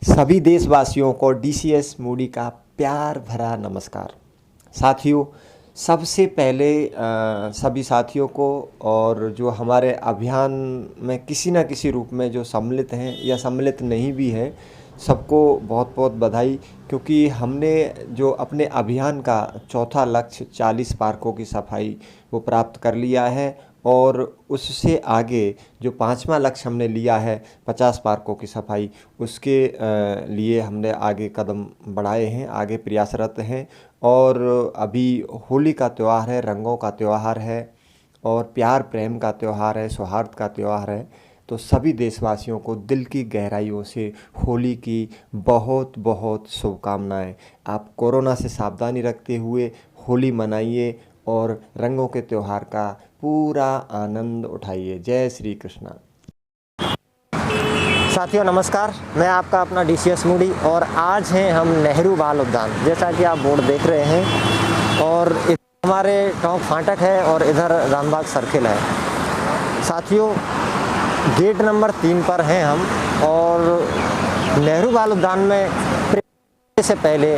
सभी देशवासियों को डीसीएस मूडी का प्यार भरा नमस्कार। साथियों, सबसे पहले सभी साथियों को और जो हमारे अभियान में किसी न किसी रूप में जो सम्मिलित हैं या सम्मिलित नहीं भी हैं, सबको बहुत बहुत बधाई। क्योंकि हमने जो अपने अभियान का चौथा लक्ष्य 40 पार्कों की सफाई वो प्राप्त कर लिया है और उससे आगे जो पांचवा लक्ष्य हमने लिया है 50 पार्कों की सफाई, उसके लिए हमने आगे कदम बढ़ाए हैं, आगे प्रयासरत हैं। और अभी होली का त्यौहार है, रंगों का त्यौहार है और प्यार प्रेम का त्यौहार है, सौहार्द का त्यौहार है। तो सभी देशवासियों को दिल की गहराइयों से होली की बहुत बहुत शुभकामनाएं। आप कोरोना से सावधानी रखते हुए होली मनाइए और रंगों के त्यौहार का पूरा आनंद उठाइए। जय श्री कृष्णा। साथियों नमस्कार, मैं आपका अपना डीसीएस मूडी और आज हैं हम नेहरू बाल उद्यान, जैसा कि आप बोर्ड देख रहे हैं। और हमारे टोंक फाटक है और इधर रामबाग सर्किल है। साथियों, गेट नंबर 3 पर हैं हम और नेहरू बाल उद्यान में से पहले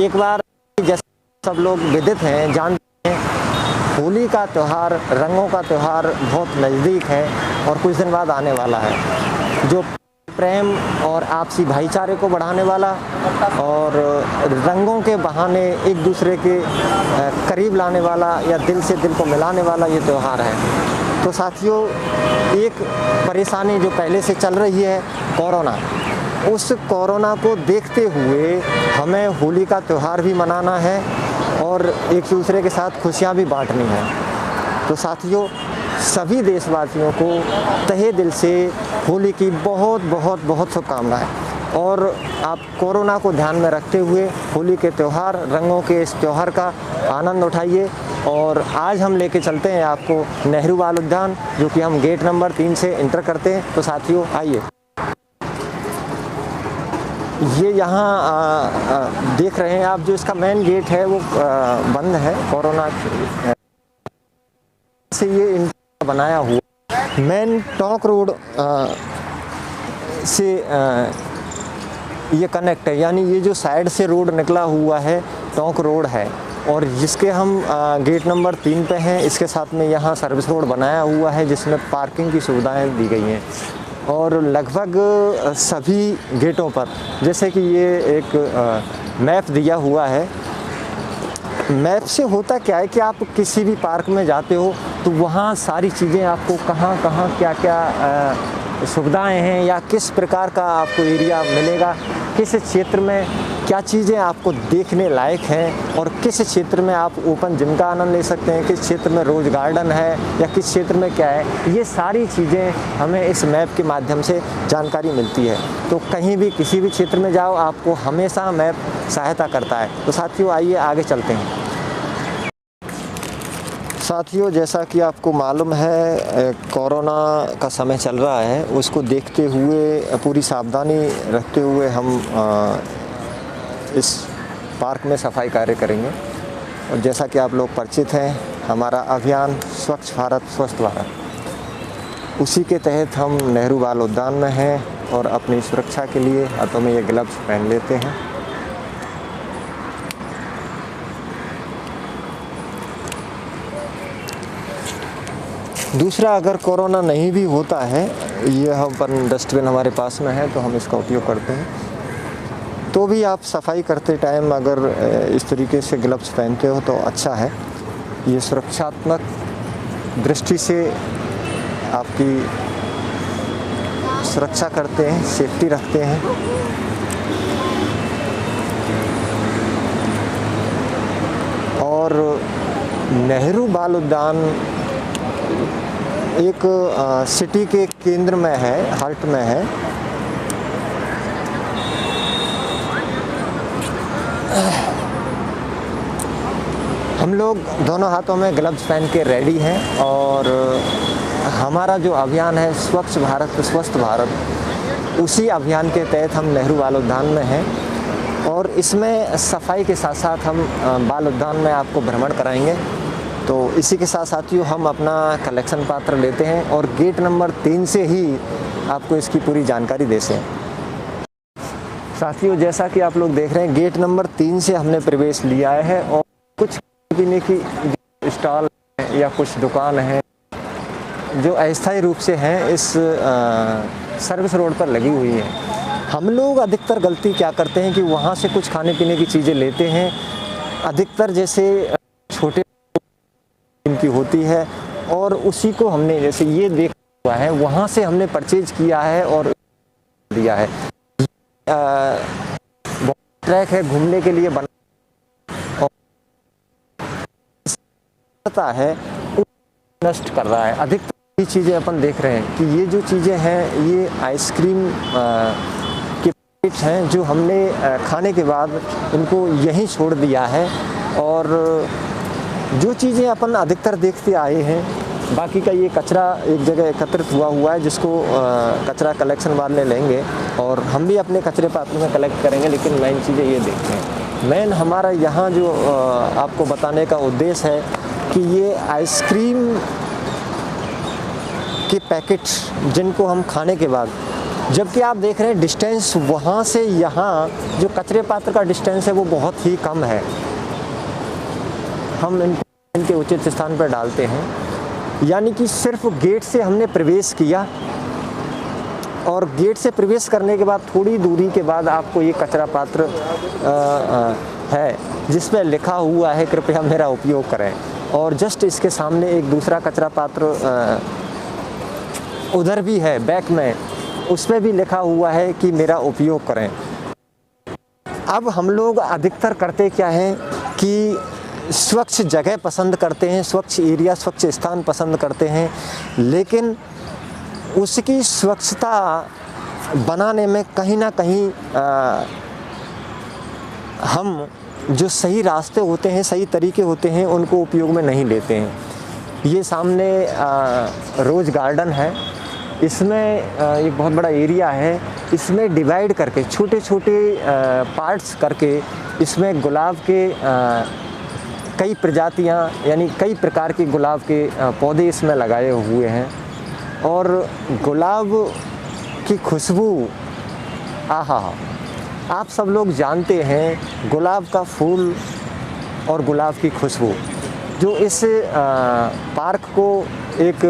एक बार जैसे सब लोग विदित हैं, जानते हैं, होली का त्यौहार, रंगों का त्यौहार बहुत नज़दीक है और कुछ दिन बाद आने वाला है, जो प्रेम और आपसी भाईचारे को बढ़ाने वाला और रंगों के बहाने एक दूसरे के करीब लाने वाला या दिल से दिल को मिलाने वाला ये त्यौहार है। तो साथियों, एक परेशानी जो पहले से चल रही है, कोरोना, उस कोरोना को देखते हुए हमें होली का त्यौहार भी मनाना है और एक दूसरे के साथ खुशियाँ भी बांटनी है। तो साथियों, सभी देशवासियों को तहे दिल से होली की बहुत बहुत बहुत शुभकामनाएं। और आप कोरोना को ध्यान में रखते हुए होली के त्यौहार, रंगों के इस त्यौहार का आनंद उठाइए। और आज हम लेके चलते हैं आपको नेहरू बाल उद्यान, जो कि हम गेट नंबर 3 से इंटर करते हैं। तो साथियों आइए। ये यहाँ देख रहे हैं आप, जो इसका मेन गेट है वो बंद है कोरोना से। ये बनाया हुआ मेन टोंक रोड से ये कनेक्ट है, यानी ये जो साइड से रोड निकला हुआ है टोंक रोड है और जिसके हम गेट नंबर 3 पे हैं। इसके साथ में यहाँ सर्विस रोड बनाया हुआ है जिसमें पार्किंग की सुविधाएं दी गई हैं। और लगभग सभी गेटों पर, जैसे कि ये एक मैप दिया हुआ है, मैप से होता क्या है कि आप किसी भी पार्क में जाते हो तो वहाँ सारी चीज़ें आपको कहाँ कहाँ क्या क्या सुविधाएं हैं या किस प्रकार का आपको एरिया मिलेगा, किस क्षेत्र में क्या चीज़ें आपको देखने लायक हैं और किस क्षेत्र में आप ओपन जिम का आनंद ले सकते हैं, किस क्षेत्र में रोज़ गार्डन है या किस क्षेत्र में क्या है, ये सारी चीज़ें हमें इस मैप के माध्यम से जानकारी मिलती है। तो कहीं भी किसी भी क्षेत्र में जाओ, आपको हमेशा मैप सहायता करता है। तो साथियों आइए आगे चलते हैं। साथियों, जैसा कि आपको मालूम है, कोरोना का समय चल रहा है, उसको देखते हुए पूरी सावधानी रखते हुए हम इस पार्क में सफाई कार्य करेंगे। और जैसा कि आप लोग परिचित हैं, हमारा अभियान स्वच्छ भारत स्वस्थ भारत, उसी के तहत हम नेहरू बाल उद्यान में हैं और अपनी सुरक्षा के लिए हाथों में ये ग्लव्स पहन लेते हैं। दूसरा, अगर कोरोना नहीं भी होता है, ये हम डस्टबिन हमारे पास में है तो हम इसका उपयोग करते हैं। तो भी आप सफाई करते टाइम अगर इस तरीके से ग्लव्स पहनते हो तो अच्छा है। ये सुरक्षात्मक दृष्टि से आपकी सुरक्षा करते हैं, सेफ्टी रखते हैं। और नेहरू बाल उद्यान एक सिटी के केंद्र में है, हार्ट में है। हम लोग दोनों हाथों में ग्लव्स पहन के रेडी हैं और हमारा जो अभियान है स्वच्छ भारत स्वस्थ भारत, उसी अभियान के तहत हम नेहरू बाल उद्यान में हैं। और इसमें सफाई के साथ साथ हम बाल उद्यान में आपको भ्रमण कराएंगे। तो इसी के साथ साथियों हम अपना कलेक्शन पत्र लेते हैं और गेट नंबर 3 से ही आपको इसकी पूरी जानकारी देते हैं। साथियों, जैसा कि आप लोग देख रहे हैं, गेट नंबर 3 से हमने प्रवेश लिया है और कुछ पीने की स्टॉल या कुछ दुकान है जो अस्थायी रूप से हैं इस सर्विस रोड पर लगी हुई है। हम लोग अधिकतर गलती क्या करते हैं कि वहाँ से कुछ खाने पीने की चीज़ें लेते हैं, अधिकतर जैसे छोटे इनकी होती है, और उसी को हमने जैसे ये देखा हुआ है वहाँ से हमने परचेज किया है और दिया है। ट्रैक है घूमने के लिए बना है, नष्ट कर रहा है। अधिकतर ये चीज़ें अपन देख रहे हैं कि ये जो चीज़ें हैं ये आइसक्रीम के पैकेट्स हैं जो हमने खाने के बाद इनको यहीं छोड़ दिया है। और जो चीज़ें अपन अधिकतर देखते आए हैं, बाकी का ये कचरा एक जगह एकत्रित हुआ है जिसको कचरा कलेक्शन वाले लेंगे और हम भी अपने कचरे पात्र में कलेक्ट करेंगे। लेकिन मेन चीज़ें ये देखते हैं, मेन हमारा यहाँ जो आपको बताने का उद्देश्य है कि ये आइसक्रीम के पैकेट्स जिनको हम खाने के बाद, जबकि आप देख रहे हैं डिस्टेंस वहाँ से यहाँ जो कचरे पात्र का डिस्टेंस है वो बहुत ही कम है, हम इनके उचित स्थान पर डालते हैं। यानी कि सिर्फ गेट से हमने प्रवेश किया और गेट से प्रवेश करने के बाद थोड़ी दूरी के बाद आपको ये कचरा पात्र है जिस पर लिखा हुआ है कृपया मेरा उपयोग करें, और जस्ट इसके सामने एक दूसरा कचरा पात्र उधर भी है बैक में, उस पर भी लिखा हुआ है कि मेरा उपयोग करें। अब हम लोग अधिकतर करते क्या है कि स्वच्छ जगह पसंद करते हैं, स्वच्छ एरिया, स्वच्छ स्थान पसंद करते हैं, लेकिन उसकी स्वच्छता बनाने में कहीं ना कहीं हम जो सही रास्ते होते हैं, सही तरीके होते हैं, उनको उपयोग में नहीं लेते हैं। ये सामने रोज़ गार्डन है, इसमें एक बहुत बड़ा एरिया है, इसमें डिवाइड करके छोटे छोटे पार्ट्स करके इसमें गुलाब के कई प्रजातियां यानी कई प्रकार के गुलाब के पौधे इसमें लगाए हुए हैं। और गुलाब की खुशबू, आहा, आप सब लोग जानते हैं गुलाब का फूल और गुलाब की खुशबू जो इस पार्क को एक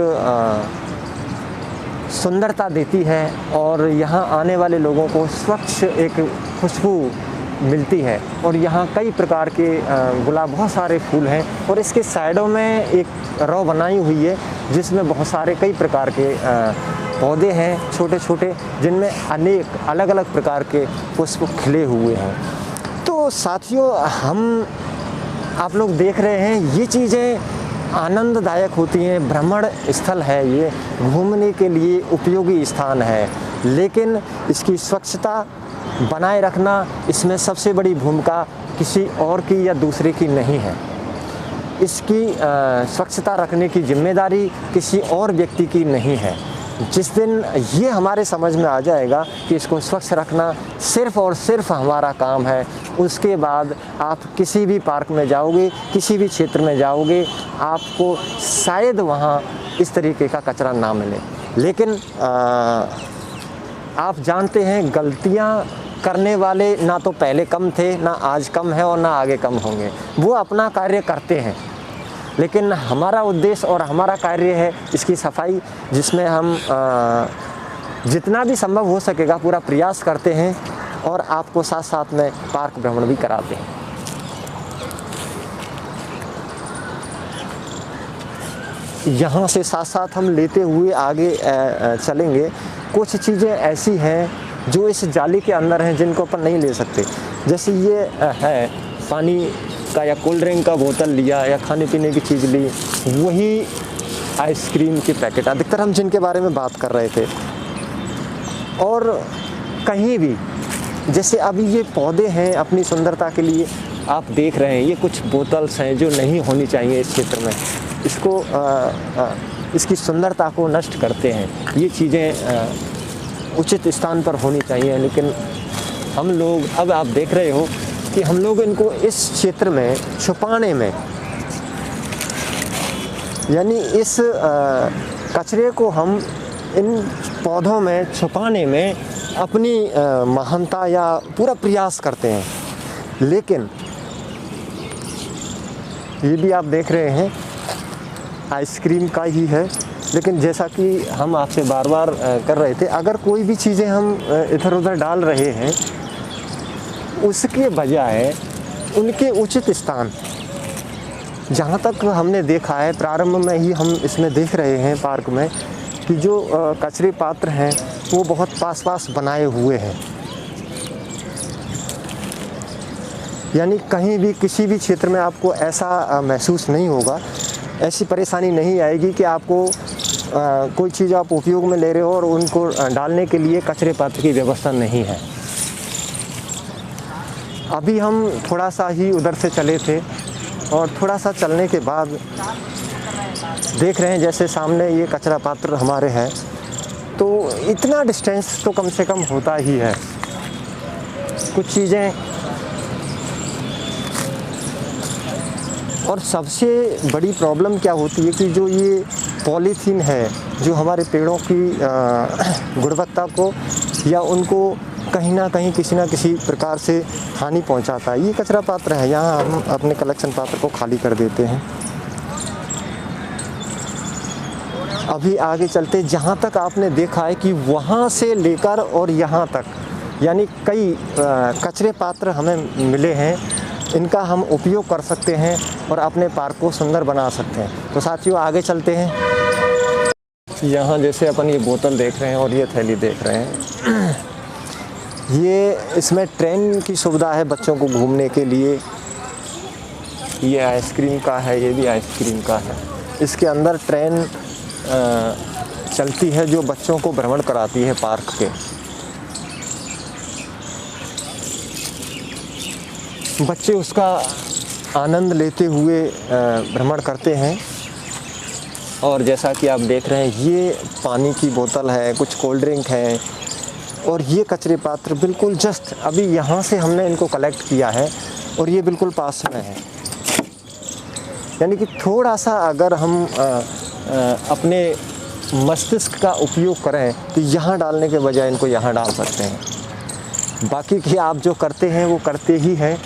सुंदरता देती है और यहाँ आने वाले लोगों को स्वच्छ एक खुशबू मिलती है। और यहाँ कई प्रकार के गुलाब, बहुत सारे फूल हैं और इसके साइडों में एक रो बनाई हुई है जिसमें बहुत सारे कई प्रकार के पौधे हैं छोटे छोटे, जिनमें अनेक अलग अलग प्रकार के पुष्प खिले हुए हैं। तो साथियों, हम आप लोग देख रहे हैं ये चीज़ें आनंददायक होती हैं, भ्रमण स्थल है, ये घूमने के लिए उपयोगी स्थान है, लेकिन इसकी स्वच्छता बनाए रखना, इसमें सबसे बड़ी भूमिका किसी और की या दूसरे की नहीं है। इसकी स्वच्छता रखने की जिम्मेदारी किसी और व्यक्ति की नहीं है। जिस दिन ये हमारे समझ में आ जाएगा कि इसको स्वच्छ रखना सिर्फ़ और सिर्फ हमारा काम है, उसके बाद आप किसी भी पार्क में जाओगे, किसी भी क्षेत्र में जाओगे, आपको शायद वहाँ इस तरीके का कचरा ना मिले। लेकिन आप जानते हैं गलतियाँ करने वाले ना तो पहले कम थे, ना आज कम है और ना आगे कम होंगे। वो अपना कार्य करते हैं, लेकिन हमारा उद्देश्य और हमारा कार्य है इसकी सफाई, जिसमें हम जितना भी संभव हो सकेगा पूरा प्रयास करते हैं और आपको साथ साथ में पार्क भ्रमण भी कराते हैं। यहाँ से साथ साथ हम लेते हुए आगे चलेंगे। कुछ चीज़ें ऐसी हैं जो इस जाली के अंदर हैं जिनको अपन नहीं ले सकते, जैसे ये है पानी का या कोल्ड ड्रिंक का बोतल लिया या खाने पीने की चीज़ ली, वही आइसक्रीम के पैकेट अधिकतर हम जिनके बारे में बात कर रहे थे। और कहीं भी जैसे अभी ये पौधे हैं अपनी सुंदरता के लिए आप देख रहे हैं, ये कुछ बोतल्स हैं जो नहीं होनी चाहिए इस क्षेत्र में, इसको इसकी सुंदरता को नष्ट करते हैं। ये चीज़ें उचित स्थान पर होनी चाहिए, लेकिन हम लोग, अब आप देख रहे हो कि हम लोग इनको इस क्षेत्र में छुपाने में, यानी इस कचरे को हम इन पौधों में छुपाने में अपनी महानता या पूरा प्रयास करते हैं। लेकिन ये भी आप देख रहे हैं आइसक्रीम का ही है, लेकिन जैसा कि हम आपसे बार बार कर रहे थे, अगर कोई भी चीज़ें हम इधर उधर डाल रहे हैं, उसके बजाय उनके उचित स्थान, जहाँ तक हमने देखा है प्रारंभ में ही हम इसमें देख रहे हैं पार्क में कि जो कचरे पात्र हैं वो बहुत पास पास बनाए हुए हैं। यानी कहीं भी किसी भी क्षेत्र में आपको ऐसा महसूस नहीं होगा, ऐसी परेशानी नहीं आएगी कि आपको कोई चीज़ आप उपयोग में ले रहे हो और उनको डालने के लिए कचरे पात्र की व्यवस्था नहीं है। अभी हम थोड़ा सा ही उधर से चले थे और थोड़ा सा चलने के बाद देख रहे हैं जैसे सामने ये कचरा पात्र हमारे हैं, तो इतना डिस्टेंस तो कम से कम होता ही है। कुछ चीज़ें, और सबसे बड़ी प्रॉब्लम क्या होती है कि जो ये पॉलीथीन है जो हमारे पेड़ों की गुणवत्ता को या उनको कहीं ना कहीं किसी ना किसी प्रकार से हानि पहुंचाता है। ये कचरा पात्र है, यहाँ हम अपने कलेक्शन पात्र को खाली कर देते हैं। अभी आगे चलते, जहाँ तक आपने देखा है कि वहाँ से लेकर और यहाँ तक यानी कई कचरे पात्र हमें मिले हैं, इनका हम उपयोग कर सकते हैं और अपने पार्क को सुंदर बना सकते हैं। तो साथियों आगे चलते हैं। यहाँ जैसे अपन ये बोतल देख रहे हैं और ये थैली देख रहे हैं, ये इसमें ट्रेन की सुविधा है बच्चों को घूमने के लिए। ये आइसक्रीम का है, ये भी आइसक्रीम का है। इसके अंदर ट्रेन चलती है जो बच्चों को भ्रमण कराती है पार्क के। बच्चे उसका आनंद लेते हुए भ्रमण करते हैं। और जैसा कि आप देख रहे हैं ये पानी की बोतल है, कुछ कोल्ड ड्रिंक है, और ये कचरे पात्र बिल्कुल जस्ट अभी यहाँ से हमने इनको कलेक्ट किया है और ये बिल्कुल पास में है। यानी कि थोड़ा सा अगर हम अपने मस्तिष्क का उपयोग करें तो यहाँ डालने के बजाय इनको यहाँ डाल सकते हैं। बाकी की आप जो करते हैं वो करते ही हैं।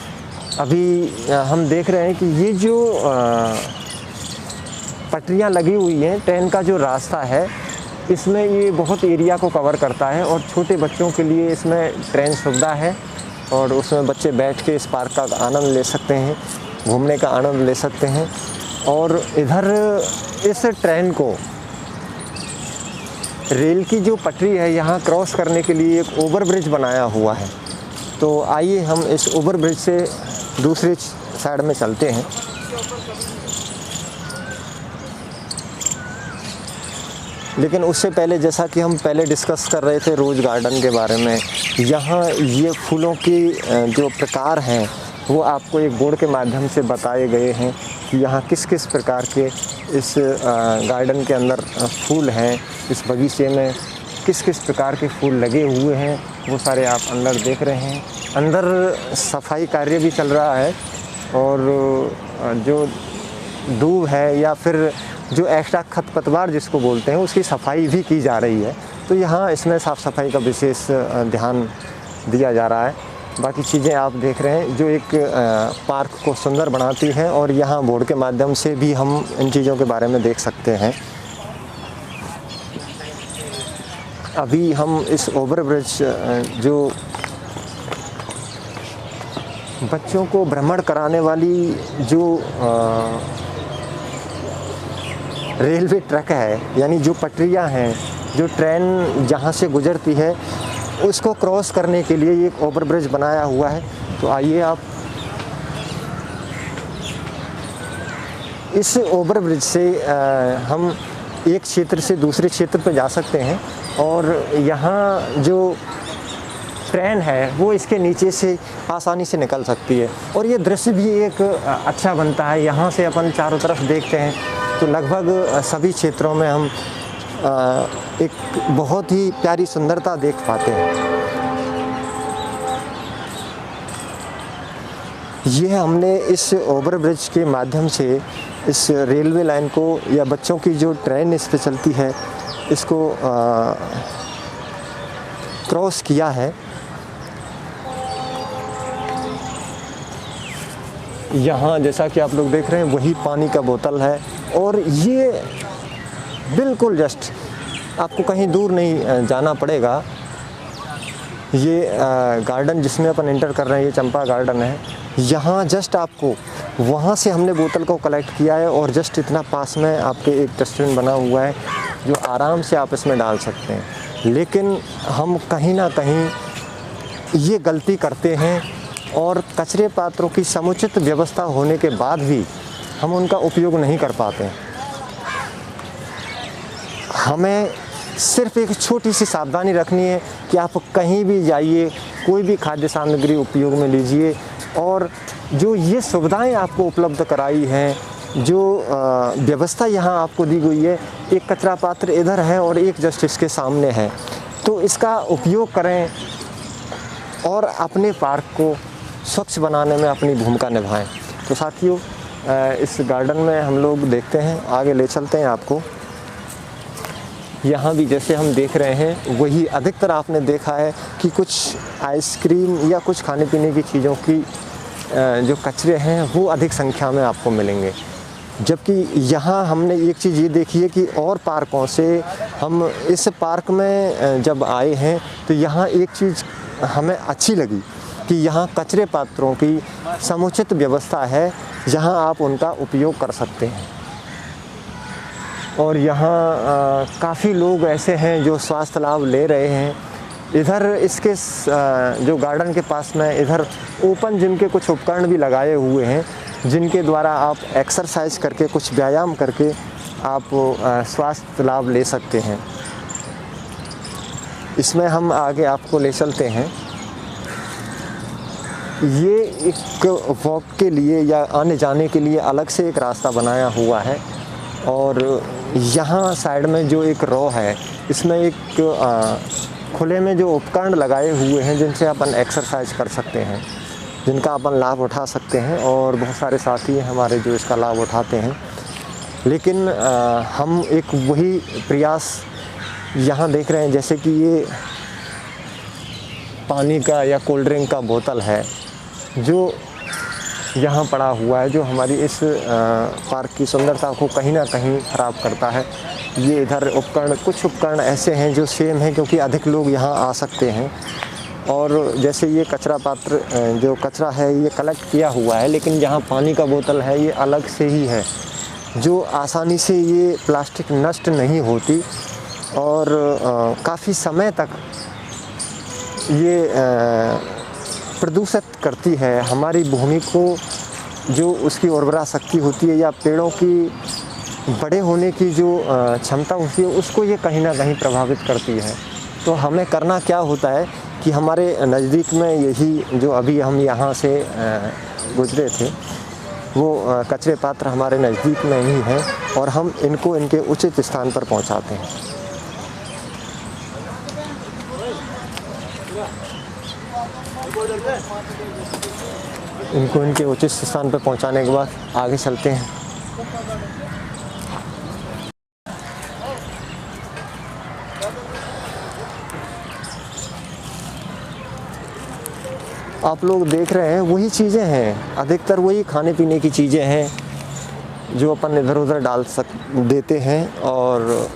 अभी हम देख रहे हैं कि ये जो पटरियाँ लगी हुई हैं, ट्रेन का जो रास्ता है, इसमें ये बहुत एरिया को कवर करता है और छोटे बच्चों के लिए इसमें ट्रेन सुविधा है और उसमें बच्चे बैठ के इस पार्क का आनंद ले सकते हैं, घूमने का आनंद ले सकते हैं। और इधर इस ट्रेन को रेल की जो पटरी है यहाँ क्रॉस करने के लिए एक ओवर ब्रिज बनाया हुआ है। तो आइए हम इस ओवर ब्रिज से दूसरे साइड में चलते हैं। लेकिन उससे पहले, जैसा कि हम पहले डिस्कस कर रहे थे रोज़ गार्डन के बारे में, यहाँ ये फूलों की जो प्रकार हैं वो आपको एक बोर्ड के माध्यम से बताए गए हैं कि यहाँ किस किस प्रकार के इस गार्डन के अंदर फूल हैं, इस बगीचे में किस किस प्रकार के फूल लगे हुए हैं, वो सारे आप अंदर देख रहे हैं। अंदर सफाई कार्य भी चल रहा है और जो दूब है या फिर जो एक्स्ट्रा खरपतवार जिसको बोलते हैं उसकी सफाई भी की जा रही है। तो यहाँ इसमें साफ़ सफाई का विशेष ध्यान दिया जा रहा है। बाकी चीज़ें आप देख रहे हैं जो एक पार्क को सुंदर बनाती हैं और यहाँ बोर्ड के माध्यम से भी हम इन चीज़ों के बारे में देख सकते हैं। अभी हम इस ओवर ब्रिज जो बच्चों को भ्रमण कराने वाली जो रेलवे ट्रैक है, यानी जो पटरियां हैं, जो ट्रेन जहां से गुजरती है उसको क्रॉस करने के लिए एक ओवर ब्रिज बनाया हुआ है। तो आइए आप इस ओवर ब्रिज से हम एक क्षेत्र से दूसरे क्षेत्र पर जा सकते हैं और यहाँ जो ट्रेन है वो इसके नीचे से आसानी से निकल सकती है और ये दृश्य भी एक अच्छा बनता है। यहाँ से अपन चारों तरफ देखते हैं तो लगभग सभी क्षेत्रों में हम एक बहुत ही प्यारी सुंदरता देख पाते हैं। ये हमने इस ओवर ब्रिज के माध्यम से इस रेलवे लाइन को या बच्चों की जो ट्रेन इस पे चलती है इसको क्रॉस किया है। यहाँ जैसा कि आप लोग देख रहे हैं वही पानी का बोतल है, और ये बिल्कुल जस्ट आपको कहीं दूर नहीं जाना पड़ेगा। ये गार्डन जिसमें अपन एंटर कर रहे हैं ये चंपा गार्डन है। यहाँ जस्ट आपको वहाँ से हमने बोतल को कलेक्ट किया है, और जस्ट इतना पास में आपके एक डस्टबिन बना हुआ है जो आराम से आप इसमें डाल सकते हैं। लेकिन हम कहीं ना कहीं ये गलती करते हैं, और कचरे पात्रों की समुचित व्यवस्था होने के बाद भी हम उनका उपयोग नहीं कर पाते हैं। हमें सिर्फ एक छोटी सी सावधानी रखनी है कि आप कहीं भी जाइए, कोई भी खाद्य सामग्री उपयोग में लीजिए, और जो ये सुविधाएं आपको उपलब्ध कराई हैं, जो व्यवस्था यहाँ आपको दी गई है, एक कचरा पात्र इधर है और एक जस्ट इसके सामने है, तो इसका उपयोग करें और अपने पार्क को स्वच्छ बनाने में अपनी भूमिका निभाएं। तो साथियों, इस गार्डन में हम लोग देखते हैं, आगे ले चलते हैं आपको। यहाँ भी जैसे हम देख रहे हैं वही अधिकतर आपने देखा है कि कुछ आइसक्रीम या कुछ खाने पीने की चीज़ों की जो कचरे हैं वो अधिक संख्या में आपको मिलेंगे। जबकि यहाँ हमने एक चीज़ ये देखी है कि और पार्कों से हम इस पार्क में जब आए हैं तो यहाँ एक चीज़ हमें अच्छी लगी कि यहाँ कचरे पात्रों की समुचित व्यवस्था है, जहाँ आप उनका उपयोग कर सकते हैं। और यहाँ काफ़ी लोग ऐसे हैं जो स्वास्थ्य लाभ ले रहे हैं। इधर इसके जो गार्डन के पास में इधर ओपन जिम के कुछ उपकरण भी लगाए हुए हैं, जिनके द्वारा आप एक्सरसाइज करके, कुछ व्यायाम करके आप स्वास्थ्य लाभ ले सकते हैं। इसमें हम आगे आपको ले चलते हैं। ये एक वॉक के लिए या आने जाने के लिए अलग से एक रास्ता बनाया हुआ है, और यहाँ साइड में जो एक रो है इसमें एक खुले में जो उपकरण लगाए हुए हैं जिनसे अपन एक्सरसाइज कर सकते हैं, जिनका अपन लाभ उठा सकते हैं, और बहुत सारे साथी हमारे जो इसका लाभ उठाते हैं। लेकिन हम एक वही प्रयास यहाँ देख रहे हैं, जैसे कि ये पानी का या कोल्ड ड्रिंक का बोतल है जो यहाँ पड़ा हुआ है, जो हमारी इस पार्क की सुंदरता को कहीं ना कहीं ख़राब करता है। ये इधर उपकरण, कुछ उपकरण ऐसे हैं जो सेम हैं क्योंकि अधिक लोग यहाँ आ सकते हैं। और जैसे ये कचरा पात्र, जो कचरा है ये कलेक्ट किया हुआ है, लेकिन जहाँ पानी का बोतल है ये अलग से ही है, जो आसानी से ये प्लास्टिक नष्ट नहीं होती, और काफ़ी समय तक ये प्रदूषित करती है हमारी भूमि को। जो उसकी उर्वरा शक्ति होती है या पेड़ों की बड़े होने की जो क्षमता होती है, उसको ये कहीं ना कहीं प्रभावित करती है। तो हमें करना क्या होता है कि हमारे नज़दीक में यही जो अभी हम यहाँ से गुजरे थे, वो कचरे पात्र हमारे नज़दीक में ही हैं, और हम इनको इनके उचित स्थान पर पहुँचाते हैं। इनको इनके उचित स्थान पर पहुंचाने के बाद आगे चलते हैं। आप लोग देख रहे हैं वही चीज़ें हैं, अधिकतर वही खाने पीने की चीज़ें हैं जो अपन इधर उधर डाल देते हैं। और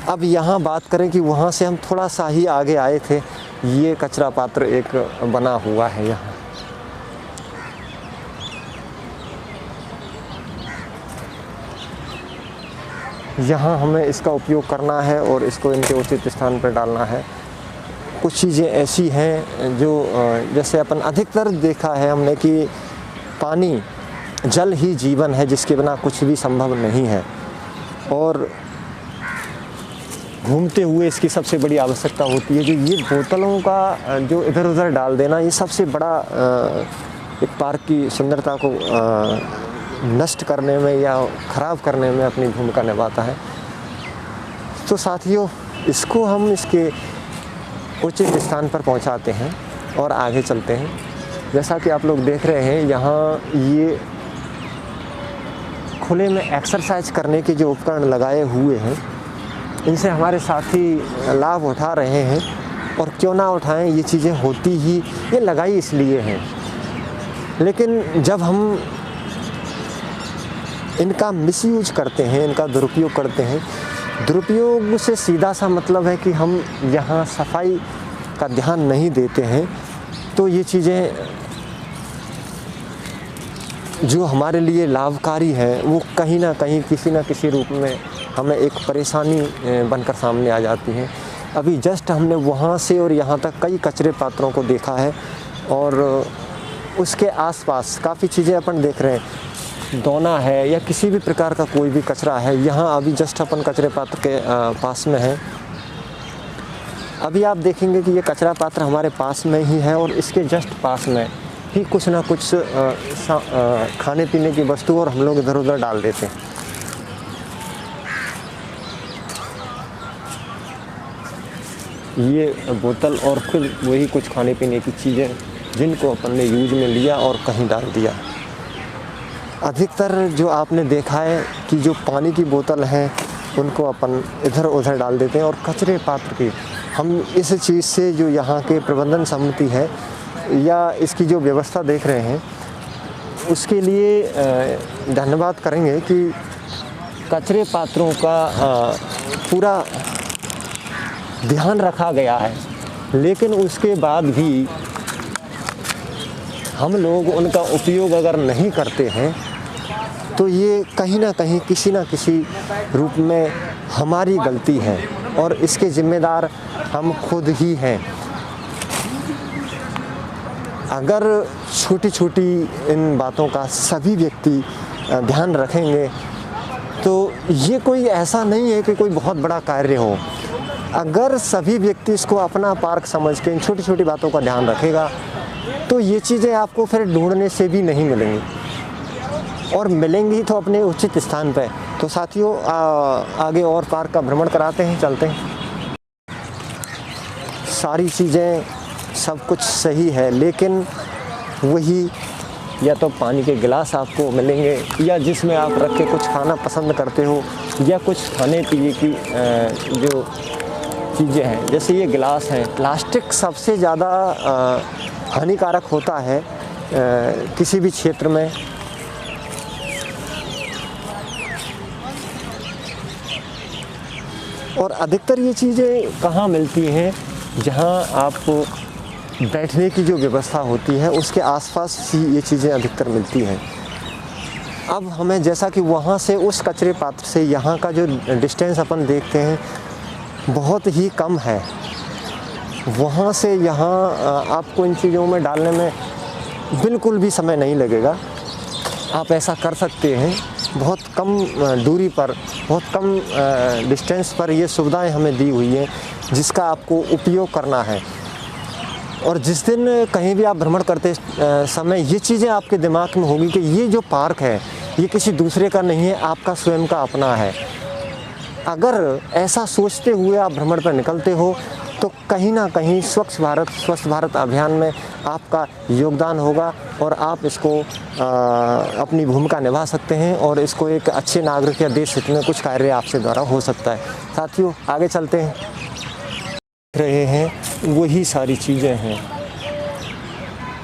अब यहाँ बात करें कि वहाँ से हम थोड़ा सा ही आगे आए थे, ये कचरा पात्र एक बना हुआ है यहाँ। यहाँ हमें इसका उपयोग करना है और इसको इनके उचित स्थान पर डालना है। कुछ चीज़ें ऐसी हैं जो जैसे अपन अधिकतर देखा है हमने कि पानी, जल ही जीवन है, जिसके बिना कुछ भी संभव नहीं है। और घूमते हुए इसकी सबसे बड़ी आवश्यकता होती है कि ये बोतलों का जो इधर उधर डाल देना, ये सबसे बड़ा एक पार्क की सुंदरता को नष्ट करने में या ख़राब करने में अपनी भूमिका निभाता है। तो साथियों, इसको हम इसके उचित स्थान पर पहुंचाते हैं और आगे चलते हैं। जैसा कि आप लोग देख रहे हैं, यहाँ ये खुले में एक्सरसाइज करने के जो उपकरण लगाए हुए हैं, इनसे हमारे साथी लाभ उठा रहे हैं। और क्यों ना उठाएं, ये चीज़ें होती ही, ये लगाई इसलिए हैं। लेकिन जब हम इनका मिसयूज करते हैं, इनका दुरुपयोग करते हैं, दुरुपयोग से सीधा सा मतलब है कि हम यहाँ सफाई का ध्यान नहीं देते हैं, तो ये चीज़ें जो हमारे लिए लाभकारी है वो कहीं ना कहीं किसी न किसी रूप में हमें एक परेशानी बनकर सामने आ जाती हैं। अभी जस्ट हमने वहाँ से और यहाँ तक कई कचरे पात्रों को देखा है और उसके आसपास काफ़ी चीज़ें अपन देख रहे हैं, दोना है या किसी भी प्रकार का कोई भी कचरा है। यहाँ अभी जस्ट अपन कचरे पात्र के पास में हैं। अभी आप देखेंगे कि ये कचरा पात्र हमारे पास में ही है और इसके जस्ट पास में ही कुछ ना कुछ खाने पीने की वस्तु और हम लोग इधर उधर डाल देते हैं। ये बोतल और फिर वही कुछ खाने पीने की चीज़ें जिनको अपन ने यूज में लिया और कहीं डाल दिया। अधिकतर जो आपने देखा है कि जो पानी की बोतल हैं उनको अपन इधर उधर डाल देते हैं और कचरे पात्र की हम इस चीज़ से जो यहाँ के प्रबंधन समिति है या इसकी जो व्यवस्था देख रहे हैं उसके लिए धन्यवाद करेंगे कि कचरे पात्रों का पूरा ध्यान रखा गया है। लेकिन उसके बाद भी हम लोग उनका उपयोग अगर नहीं करते हैं तो ये कहीं ना कहीं किसी न किसी रूप में हमारी गलती है और इसके जिम्मेदार हम खुद ही हैं। अगर छोटी छोटी इन बातों का सभी व्यक्ति ध्यान रखेंगे तो ये कोई ऐसा नहीं है कि कोई बहुत बड़ा कार्य हो। अगर सभी व्यक्ति इसको अपना पार्क समझ के इन छोटी छोटी बातों का ध्यान रखेगा तो ये चीज़ें आपको फिर ढूंढने से भी नहीं मिलेंगी और मिलेंगी तो अपने उचित स्थान पर। तो साथियों आगे और पार्क का भ्रमण कराते हैं, चलते हैं। सारी चीज़ें सब कुछ सही है लेकिन वही या तो पानी के गिलास आपको मिलेंगे या जिसमें आप रख के कुछ खाना पसंद करते हो या कुछ खाने पीने की जो चीज़ें हैं जैसे ये गिलास हैं। प्लास्टिक सबसे ज़्यादा हानिकारक होता है किसी भी क्षेत्र में। और अधिकतर ये चीज़ें कहाँ मिलती हैं, जहाँ आप बैठने की जो व्यवस्था होती है उसके आसपास ही ये चीज़ें अधिकतर मिलती हैं। अब हमें जैसा कि वहाँ से उस कचरे पात्र से यहाँ का जो डिस्टेंस अपन देखते हैं बहुत ही कम है, वहाँ से यहाँ आपको इन चीज़ों में डालने में बिल्कुल भी समय नहीं लगेगा। आप ऐसा कर सकते हैं, बहुत कम दूरी पर, बहुत कम डिस्टेंस पर ये सुविधाएं हमें दी हुई हैं जिसका आपको उपयोग करना है। और जिस दिन कहीं भी आप भ्रमण करते समय ये चीज़ें आपके दिमाग में होगी कि ये जो पार्क है ये किसी दूसरे का नहीं है, आपका स्वयं का अपना है। अगर ऐसा सोचते हुए आप भ्रमण पर निकलते हो तो कहीं ना कहीं स्वच्छ भारत अभियान में आपका योगदान होगा और आप इसको अपनी भूमिका निभा सकते हैं और इसको एक अच्छे नागरिक या देश हित में कुछ कार्य आपसे द्वारा हो सकता है। साथियों आगे चलते हैं। देख रहे हैं वही सारी चीज़ें हैं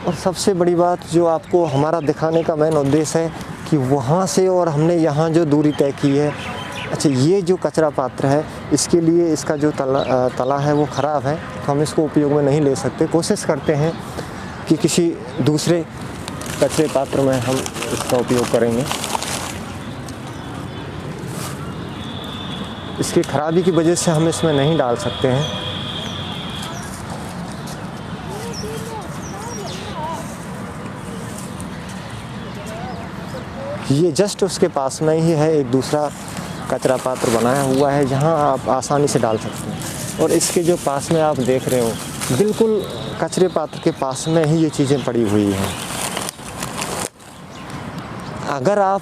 और सबसे बड़ी बात जो आपको हमारा दिखाने का मेन उद्देश्य है कि वहाँ से और हमने यहाँ जो दूरी तय की है, अच्छा ये जो कचरा पात्र है इसके लिए इसका जो तला है वो ख़राब है तो हम इसको उपयोग में नहीं ले सकते। कोशिश करते हैं कि किसी दूसरे कचरे पात्र में हम इसका उपयोग करेंगे। इसकी खराबी की वजह से हम इसमें नहीं डाल सकते हैं। ये जस्ट उसके पास में ही है एक दूसरा कचरा पात्र बनाया हुआ है जहां आप आसानी से डाल सकते हैं। और इसके जो पास में आप देख रहे हो बिल्कुल कचरे पात्र के पास में ही ये चीज़ें पड़ी हुई हैं। अगर आप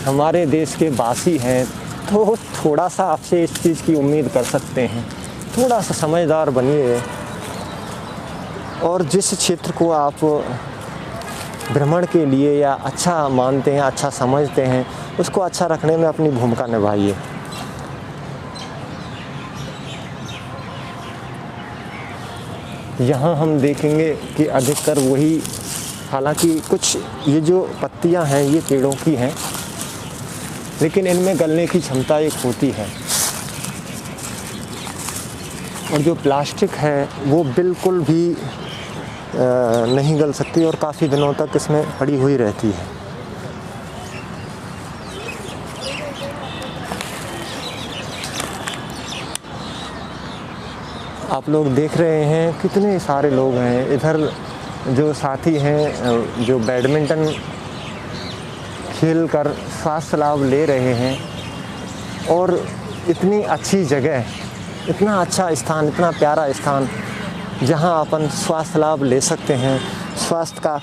हमारे देश के वासी हैं तो थोड़ा सा आपसे इस चीज़ की उम्मीद कर सकते हैं, थोड़ा सा समझदार बनिए और जिस क्षेत्र को आप भ्रमण के लिए या अच्छा मानते हैं, अच्छा समझते हैं, उसको अच्छा रखने में अपनी भूमिका निभाइए। यहाँ हम देखेंगे कि अधिकतर वही, हालांकि कुछ ये जो पत्तियाँ हैं ये पेड़ों की हैं, लेकिन इनमें गलने की क्षमता एक होती है। और जो प्लास्टिक है वो बिल्कुल भी नहीं गल सकती और काफ़ी दिनों तक इसमें पड़ी हुई रहती है। आप लोग देख रहे हैं कितने सारे लोग हैं इधर, जो साथी हैं जो बैडमिंटन खेल कर स्वास्थ्य लाभ ले रहे हैं। और इतनी अच्छी जगह, इतना अच्छा स्थान, इतना प्यारा स्थान जहां अपन स्वास्थ्य लाभ ले सकते हैं, स्वास्थ्य का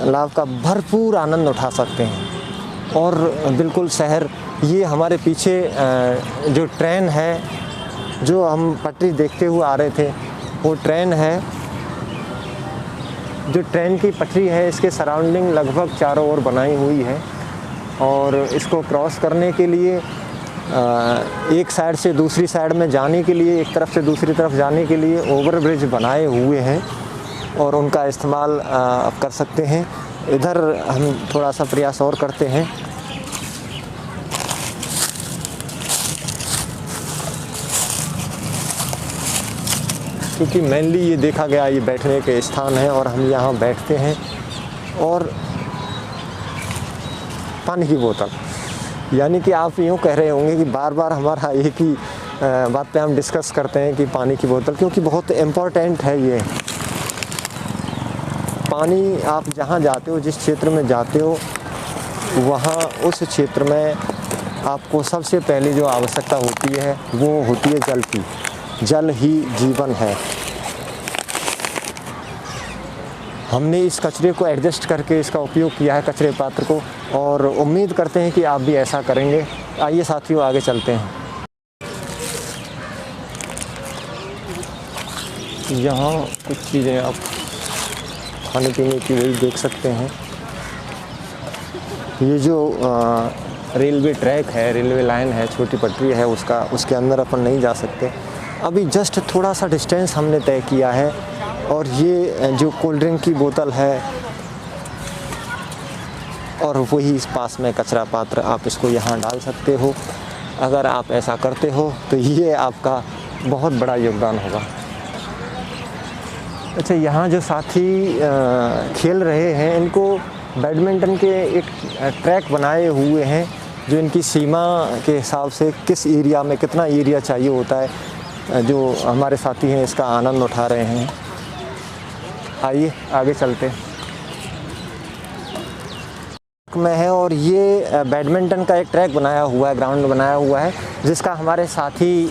लाभ का भरपूर आनंद उठा सकते हैं। और बिल्कुल शहर, ये हमारे पीछे जो ट्रेन है, जो हम पटरी देखते हुए आ रहे थे, वो ट्रेन है। जो ट्रेन की पटरी है इसके सराउंडिंग लगभग चारों ओर बनाई हुई है और इसको क्रॉस करने के लिए एक साइड से दूसरी साइड में जाने के लिए, एक तरफ से दूसरी तरफ जाने के लिए ओवरब्रिज बनाए हुए हैं और उनका इस्तेमाल आप कर सकते हैं। इधर हम थोड़ा सा प्रयास और करते हैं। क्योंकि मेनली ये देखा गया ये बैठने के स्थान है और हम यहाँ बैठते हैं। और पानी की बोतल, यानी कि आप यूँ कह रहे होंगे कि बार बार हमारा एक ही बात पे हम डिस्कस करते हैं कि पानी की बोतल, क्योंकि बहुत इम्पोर्टेंट है ये। पानी आप जहाँ जाते हो, जिस क्षेत्र में जाते हो, वहाँ उस क्षेत्र में आपको सबसे पहले जो आवश्यकता होती है वो होती है जल की। जल ही जीवन है। हमने इस कचरे को एडजस्ट करके इसका उपयोग किया है, कचरे पात्र को, और उम्मीद करते हैं कि आप भी ऐसा करेंगे। आइए साथियों आगे चलते हैं। यहाँ कुछ चीज़ें आप खाने पीने की भी देख सकते हैं। ये जो रेलवे ट्रैक है, रेलवे लाइन है, छोटी पटरी है, उसके अंदर अपन नहीं जा सकते। अभी जस्ट थोड़ा सा डिस्टेंस हमने तय किया है। और ये जो कोल्ड ड्रिंक की बोतल है और वही इस पास में कचरा पात्र, आप इसको यहाँ डाल सकते हो। अगर आप ऐसा करते हो तो ये आपका बहुत बड़ा योगदान होगा। अच्छा, यहाँ जो साथी खेल रहे हैं, इनको बैडमिंटन के एक ट्रैक बनाए हुए हैं, जो इनकी सीमा के हिसाब से किस एरिया में कितना एरिया चाहिए होता है, जो हमारे साथी हैं इसका आनंद उठा रहे हैं। आइए आगे चलते में है। और ये बैडमिंटन का एक ट्रैक बनाया हुआ है, ग्राउंड बनाया हुआ है, जिसका हमारे साथी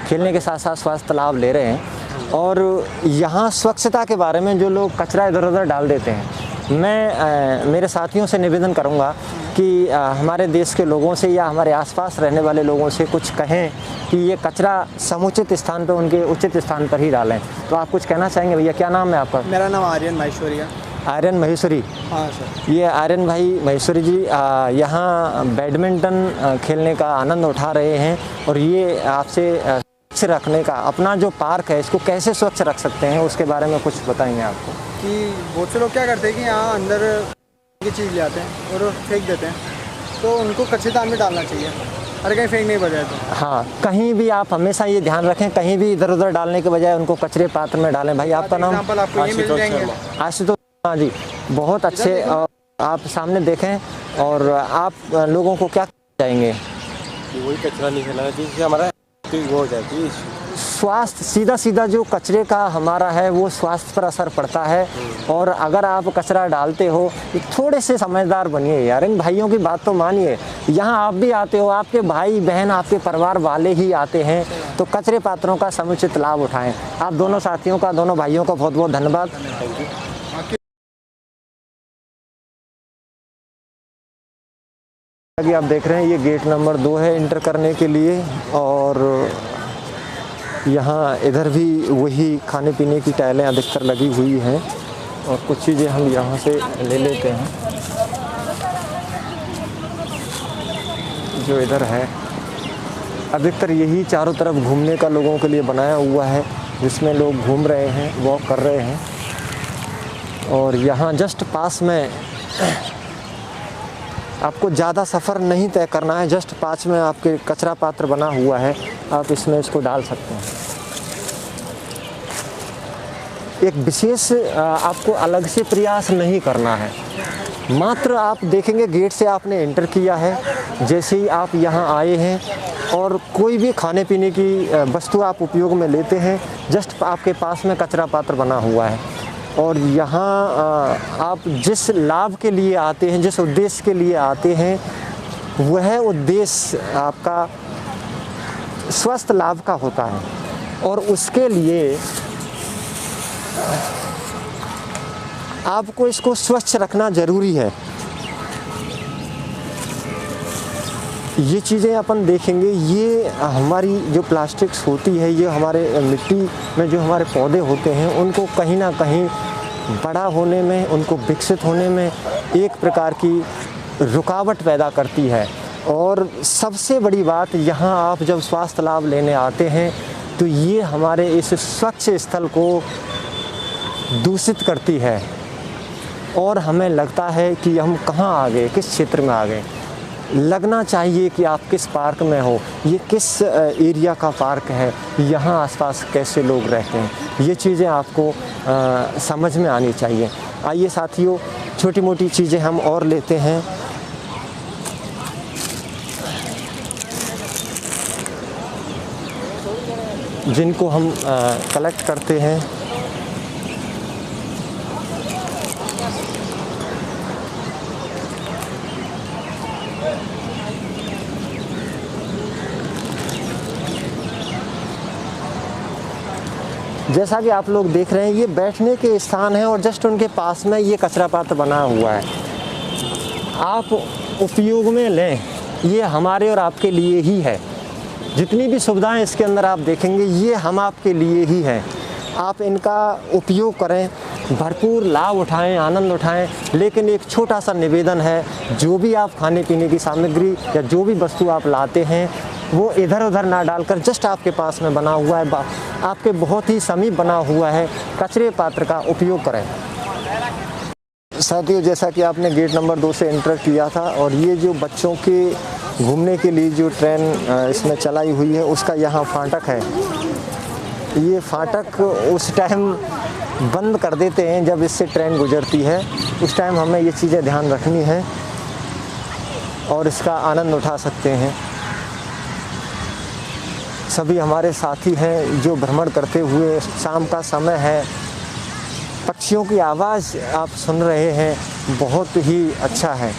खेलने के साथ साथ स्वास्थ्य लाभ ले रहे हैं। और यहाँ स्वच्छता के बारे में जो लोग कचरा इधर उधर डाल देते हैं, मैं मेरे साथियों से निवेदन करूँगा कि हमारे देश के लोगों से या हमारे आसपास रहने वाले लोगों से कुछ कहें कि ये कचरा समुचित स्थान पर, उनके उचित स्थान पर ही डालें। तो आप कुछ कहना चाहेंगे भैया? क्या नाम है आपका? मेरा नाम आर्यन माहेश्वरी है। आर्यन महेश्वरी? हाँ सर। ये आर्यन भाई महेश्वरी जी यहाँ बैडमिंटन खेलने का आनंद उठा रहे हैं। और ये आपसे स्वच्छ रखने का, अपना जो पार्क है इसको कैसे स्वच्छ रख सकते हैं उसके बारे में कुछ बताएंगे आपको? कि बहुत से लोग क्या करते हैं कि यहाँ अंदर की चीज़ ले आते हैं और फेंक देते हैं, तो उनको कचरेदान में डालना चाहिए, अरे कहीं फेंकने के बजाय। तो हाँ, कहीं भी आप हमेशा ये ध्यान रखें, कहीं भी इधर उधर डालने के बजाय उनको कचरे पात्र में डालें। भाई आपका नाम? आपको ये मिल जाएंगे। आशुतोष। हाँ जी, बहुत अच्छे। आप सामने देखें। और आप लोगों को क्या चाहेंगे? वही कचरा नहीं फैलाना चाहिए, जिससे हमारा वो हो जाती है स्वास्थ्य, सीधा सीधा जो कचरे का हमारा है वो स्वास्थ्य पर असर पड़ता है। और अगर आप कचरा डालते हो, थोड़े से समझदार बनिए यार, इन भाइयों की बात तो मानिए। यहाँ आप भी आते हो, आपके भाई बहन, आपके परिवार वाले ही आते हैं, तो कचरे पात्रों का समुचित लाभ उठाएं। आप दोनों साथियों का, दोनों भाइयों का बहुत बहुत धन्यवाद। अभी आप देख रहे हैं ये गेट नंबर 2 है इंटर करने के लिए। और यहाँ इधर भी वही खाने पीने की टाइलें अधिकतर लगी हुई हैं। और कुछ चीज़ें हम यहाँ से ले लेते हैं जो इधर है। अधिकतर यही चारों तरफ घूमने का लोगों के लिए बनाया हुआ है। जिसमें लोग घूम रहे हैं, वॉक कर रहे हैं। और यहाँ जस्ट पास में आपको ज़्यादा सफ़र नहीं तय करना है, जस्ट पास में आपके कचरा पात्र बना हुआ है, आप इसमें इसको डाल सकते हैं। एक विशेष आपको अलग से प्रयास नहीं करना है, मात्र आप देखेंगे गेट से आपने एंटर किया है, जैसे ही आप यहाँ आए हैं और कोई भी खाने पीने की वस्तु आप उपयोग में लेते हैं, जस्ट आपके पास में कचरा पात्र बना हुआ है। और यहाँ आप जिस लाभ के लिए आते हैं, जिस उद्देश्य के लिए आते हैं, वह उद्देश्य आपका स्वस्थ लाभ का होता है और उसके लिए आपको इसको स्वच्छ रखना ज़रूरी है। ये चीज़ें अपन देखेंगे, ये हमारी जो प्लास्टिक्स होती है, ये हमारे मिट्टी में जो हमारे पौधे होते हैं, उनको कहीं ना कहीं बड़ा होने में, उनको विकसित होने में एक प्रकार की रुकावट पैदा करती है। और सबसे बड़ी बात, यहाँ आप जब स्वास्थ्य लाभ लेने आते हैं तो ये हमारे इस स्वच्छ स्थल को दूषित करती है और हमें लगता है कि हम कहाँ आ गए, किस क्षेत्र में आ गए। लगना चाहिए कि आप किस पार्क में हो, ये किस एरिया का पार्क है, यहाँ आसपास कैसे लोग रहते हैं, ये चीज़ें आपको समझ में आनी चाहिए। आइए साथियों, छोटी मोटी चीज़ें हम और लेते हैं। जिनको हम कलेक्ट करते हैं। जैसा कि आप लोग देख रहे हैं, ये बैठने के स्थान है और जस्ट उनके पास में ये कचरा पात्र बना हुआ है। आप उपयोग में लें, ये हमारे और आपके लिए ही है। जितनी भी सुविधाएं इसके अंदर आप देखेंगे, ये हम आपके लिए ही हैं। आप इनका उपयोग करें, भरपूर लाभ उठाएं, आनंद उठाएं। लेकिन एक छोटा सा निवेदन है, जो भी आप खाने पीने की सामग्री या जो भी वस्तु आप लाते हैं, वो इधर उधर ना डालकर जस्ट आपके पास में बना हुआ है, आपके बहुत ही समीप बना हुआ है कचरे पात्र का उपयोग करें। साथियों, जैसा कि आपने गेट नंबर 2 से एंटर किया था और ये जो बच्चों के घूमने के लिए जो ट्रेन इसमें चलाई हुई है, उसका यहाँ फाटक है। ये फाटक उस टाइम बंद कर देते हैं जब इससे ट्रेन गुजरती है, उस टाइम हमें ये चीज़ें ध्यान रखनी है और इसका आनंद उठा सकते हैं। सभी हमारे साथी हैं जो भ्रमण करते हुए, शाम का समय है, पक्षियों की आवाज़ आप सुन रहे हैं, बहुत ही अच्छा है।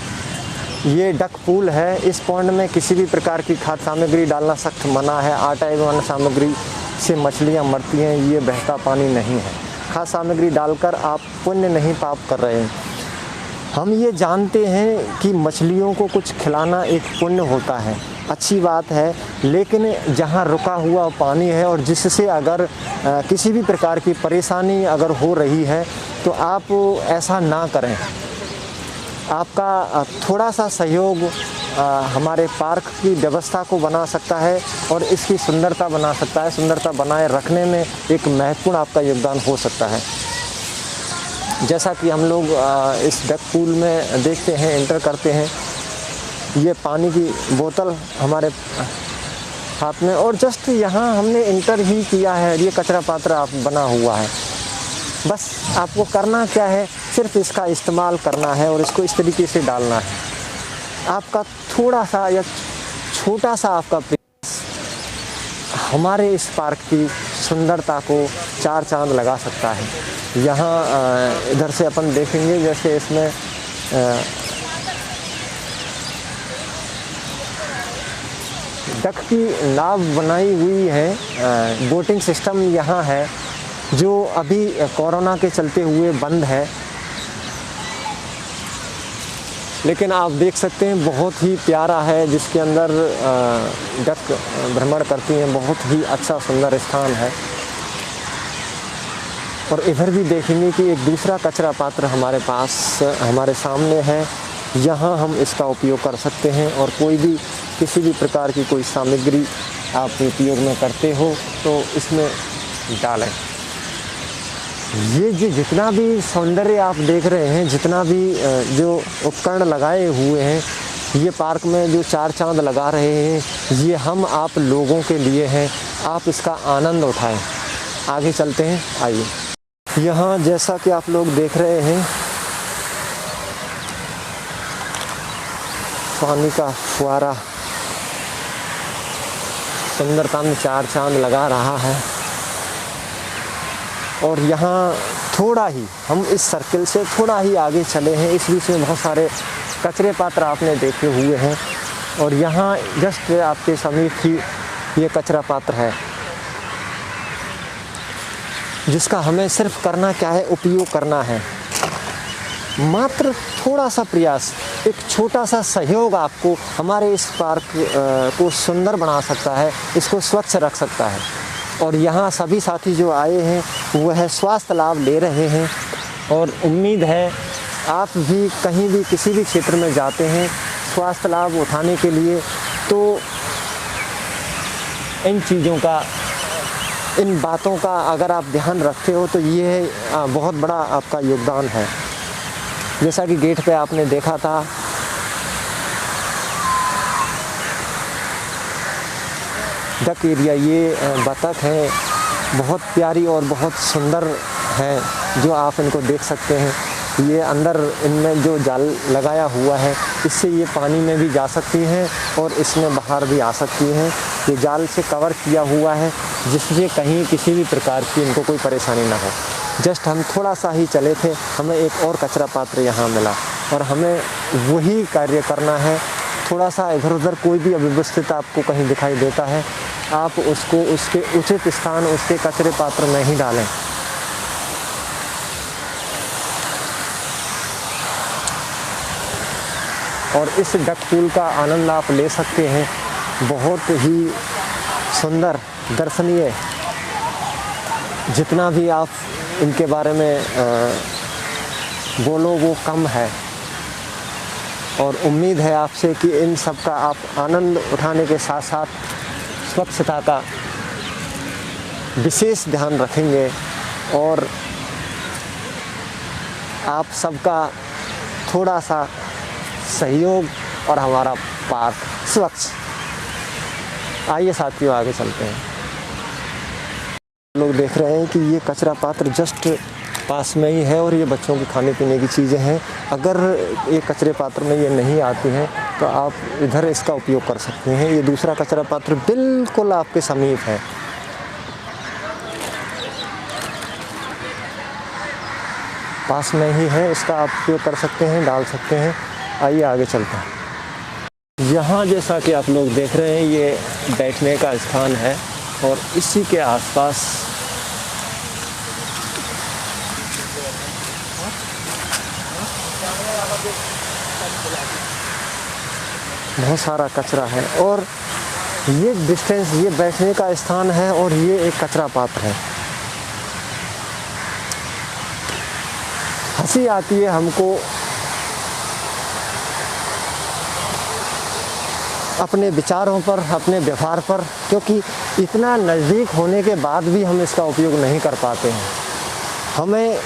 ये डक पूल है, इस पॉन्ड में किसी भी प्रकार की खाद्य सामग्री डालना सख्त मना है। आटा एवं अन्य सामग्री से मछलियाँ मरती हैं, ये बहता पानी नहीं है। खाद्य सामग्री डालकर आप पुण्य नहीं पाप कर रहे हैं। हम ये जानते हैं कि मछलियों को कुछ खिलाना एक पुण्य होता है, अच्छी बात है, लेकिन जहाँ रुका हुआ पानी है और जिससे अगर किसी भी प्रकार की परेशानी अगर हो रही है तो आप ऐसा ना करें। आपका थोड़ा सा सहयोग हमारे पार्क की व्यवस्था को बना सकता है और इसकी सुंदरता बना सकता है। सुंदरता बनाए रखने में एक महत्वपूर्ण आपका योगदान हो सकता है। जैसा कि हम लोग इस डक पूल में देखते हैं, एंटर करते हैं, ये पानी की बोतल हमारे हाथ में और जस्ट यहाँ हमने एंटर ही किया है। ये कचरा पात्र आप बना हुआ है, बस आपको करना क्या है, सिर्फ इसका इस्तेमाल करना है और इसको इस तरीके से डालना है। आपका थोड़ा सा या छोटा सा आपका प्रयास हमारे इस पार्क की सुंदरता को चार चांद लगा सकता है। यहाँ इधर से अपन देखेंगे, जैसे इसमें डक की नाव बनाई हुई है। बोटिंग सिस्टम यहाँ है जो अभी कोरोना के चलते हुए बंद है, लेकिन आप देख सकते हैं बहुत ही प्यारा है, जिसके अंदर डक भ्रमण करती हैं। बहुत ही अच्छा सुंदर स्थान है। और इधर भी देखेंगे कि एक दूसरा कचरा पात्र हमारे पास हमारे सामने है। यहाँ हम इसका उपयोग कर सकते हैं और कोई भी किसी भी प्रकार की कोई सामग्री आप उपयोग में करते हो तो इसमें डालें। ये जितना भी सौंदर्य आप देख रहे हैं, जितना भी जो उपकरण लगाए हुए हैं, ये पार्क में जो चार चांद लगा रहे हैं, ये हम आप लोगों के लिए हैं। आप इसका आनंद उठाएं। आगे चलते हैं, आइए। यहाँ जैसा कि आप लोग देख रहे हैं, पानी का फुहारा सुंदरता में चार चांद लगा रहा है। और यहाँ थोड़ा ही हम इस सर्किल से थोड़ा ही आगे चले हैं, इस बीच में बहुत सारे कचरे पात्र आपने देखे हुए हैं। और यहाँ जस्ट आपके समीप ही ये कचरा पात्र है, जिसका हमें सिर्फ करना क्या है, उपयोग करना है। मात्र थोड़ा सा प्रयास, एक छोटा सा सहयोग आपको हमारे इस पार्क को सुंदर बना सकता है, इसको स्वच्छ रख सकता है। और यहाँ सभी साथी जो आए हैं वह स्वास्थ्य लाभ ले रहे हैं। और उम्मीद है आप भी कहीं भी किसी भी क्षेत्र में जाते हैं स्वास्थ्य लाभ उठाने के लिए, तो इन चीज़ों का, इन बातों का अगर आप ध्यान रखते हो तो ये बहुत बड़ा आपका योगदान है। जैसा कि गेट पे आपने देखा था, डक एरिया, ये बतख है, बहुत प्यारी और बहुत सुंदर है, जो आप इनको देख सकते हैं। ये अंदर इनमें जो जाल लगाया हुआ है, इससे ये पानी में भी जा सकती हैं और इसमें बाहर भी आ सकती हैं। ये जाल से कवर किया हुआ है, जिससे कहीं किसी भी प्रकार की इनको कोई परेशानी ना हो। जस्ट हम थोड़ा सा ही चले थे, हमें एक और कचरा पात्र यहाँ मिला और हमें वही कार्य करना है। थोड़ा सा इधर उधर कोई भी अव्यवस्थित आपको कहीं दिखाई देता है, आप उसको उसके उचित स्थान, उसके कचरे पात्र में ही डालें। और इस डक पूल का आनंद आप ले सकते हैं। बहुत ही सुंदर, दर्शनीय, जितना भी आप इनके बारे में बोलो वो कम है। और उम्मीद है आपसे कि इन सब का आप आनंद उठाने के साथ साथ स्वच्छता का विशेष ध्यान रखेंगे और आप सबका थोड़ा सा सहयोग और हमारा पार्क स्वच्छ। आइए साथियों, आगे चलते हैं। लोग देख रहे हैं कि ये कचरा पात्र जस्ट पास में ही है और ये बच्चों के खाने पीने की चीज़ें हैं। अगर ये कचरे पात्र में ये नहीं आती हैं तो आप इधर इसका उपयोग कर सकते हैं। ये दूसरा कचरा पात्र बिल्कुल आपके समीप है। पास में ही है, इसका आप उपयोग कर सकते हैं, डाल सकते हैं। आइए आगे चलते हैं। यहाँ जैसा कि आप लोग देख रहे हैं, ये बैठने का स्थान है और इसी के आसपास बहुत सारा कचरा है। और ये डिस्टेंस, ये बैठने का स्थान है और ये एक कचरा पात्र है। हंसी आती है हमको अपने विचारों पर, अपने व्यवहार पर, क्योंकि इतना नज़दीक होने के बाद भी हम इसका उपयोग नहीं कर पाते हैं। हमें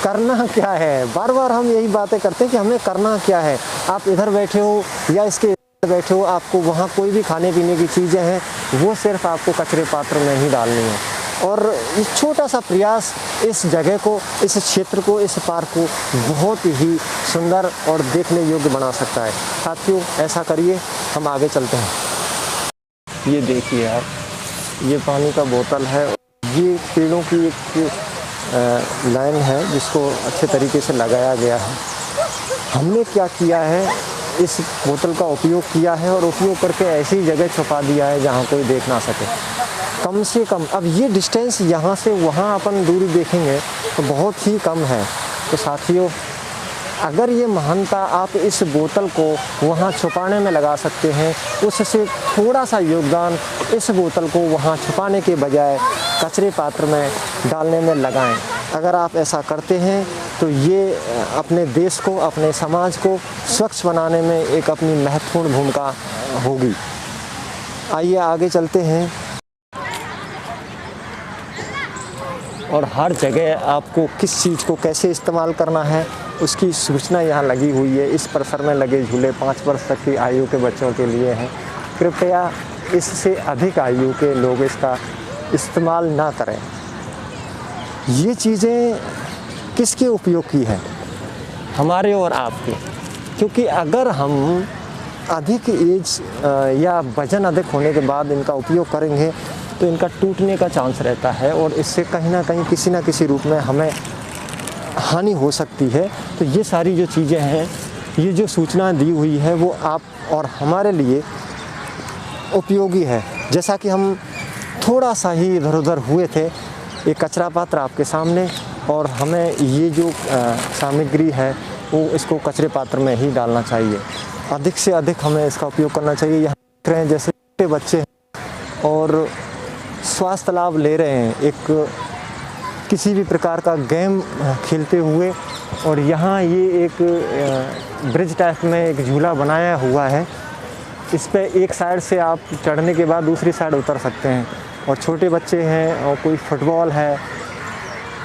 करना क्या है, बार बार हम यही बातें करते हैं कि हमें करना क्या है। आप इधर बैठे हो या इसके इधर बैठे हो, आपको वहाँ कोई भी खाने पीने की चीज़ें हैं, वो सिर्फ आपको कचरे पात्र में ही डालनी है। और ये छोटा सा प्रयास इस जगह को, इस क्षेत्र को, इस पार्क को बहुत ही सुंदर और देखने योग्य बना सकता है। साथियों, ऐसा करिए, हम आगे चलते हैं। ये देखिए आप, ये पानी का बोतल है। ये पेड़ों की एक लाइन है जिसको अच्छे तरीके से लगाया गया है। हमने क्या किया है, इस बोतल का उपयोग किया है और उपयोग करके ऐसी जगह छुपा दिया है जहाँ कोई देख ना सके। कम से कम, अब ये डिस्टेंस यहाँ से वहाँ अपन दूरी देखेंगे तो बहुत ही कम है। तो साथियों, अगर ये महानता आप इस बोतल को वहाँ छुपाने में लगा सकते हैं, उससे थोड़ा सा योगदान इस बोतल को वहाँ छुपाने के बजाय कचरे पात्र में डालने में लगाएं। अगर आप ऐसा करते हैं तो ये अपने देश को, अपने समाज को स्वच्छ बनाने में एक अपनी महत्वपूर्ण भूमिका होगी। आइए आगे चलते हैं। और हर जगह आपको किस चीज़ को कैसे इस्तेमाल करना है उसकी सूचना यहाँ लगी हुई है। इस परिसर में लगे झूले 5 वर्ष तक की आयु के बच्चों के लिए हैं। कृपया इससे अधिक आयु के लोग इसका इस्तेमाल ना करें। ये चीज़ें किसके उपयोग की है? हमारे और आपके। क्योंकि अगर हम अधिक एज या वजन अधिक होने के बाद इनका उपयोग करेंगे तो इनका टूटने का चांस रहता है और इससे कहीं ना कहीं किसी ना किसी रूप में हमें हानि हो सकती है। तो ये सारी जो चीज़ें हैं, ये जो सूचना दी हुई है वो आप और हमारे लिए उपयोगी है। जैसा कि हम थोड़ा सा ही इधर उधर हुए थे, एक कचरा पात्र आपके सामने, और हमें ये जो सामग्री है वो इसको कचरे पात्र में ही डालना चाहिए। अधिक से अधिक हमें इसका उपयोग करना चाहिए। यहाँ देख रहे हैं जैसे छोटे बच्चे हैं और स्वास्थ्य लाभ ले रहे हैं एक किसी भी प्रकार का गेम खेलते हुए, और यहाँ ये एक ब्रिज टाइप में एक झूला बनाया हुआ है। इस पे एक साइड से आप चढ़ने के बाद दूसरी साइड उतर सकते हैं, और छोटे बच्चे हैं और कोई फुटबॉल है,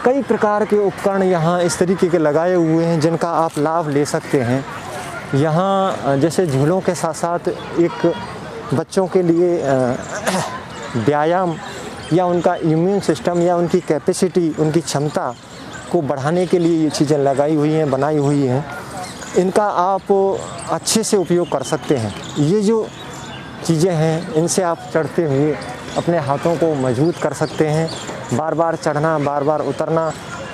कई प्रकार के उपकरण यहाँ इस तरीके के लगाए हुए हैं जिनका आप लाभ ले सकते हैं। यहाँ जैसे झूलों के साथ साथ एक बच्चों के लिए व्यायाम या उनका इम्यून सिस्टम या उनकी कैपेसिटी, उनकी क्षमता को बढ़ाने के लिए ये चीज़ें लगाई हुई हैं, बनाई हुई हैं। इनका आप अच्छे से उपयोग कर सकते हैं। ये जो चीज़ें हैं इनसे आप चढ़ते हुए अपने हाथों को मजबूत कर सकते हैं, बार बार चढ़ना, बार बार उतरना।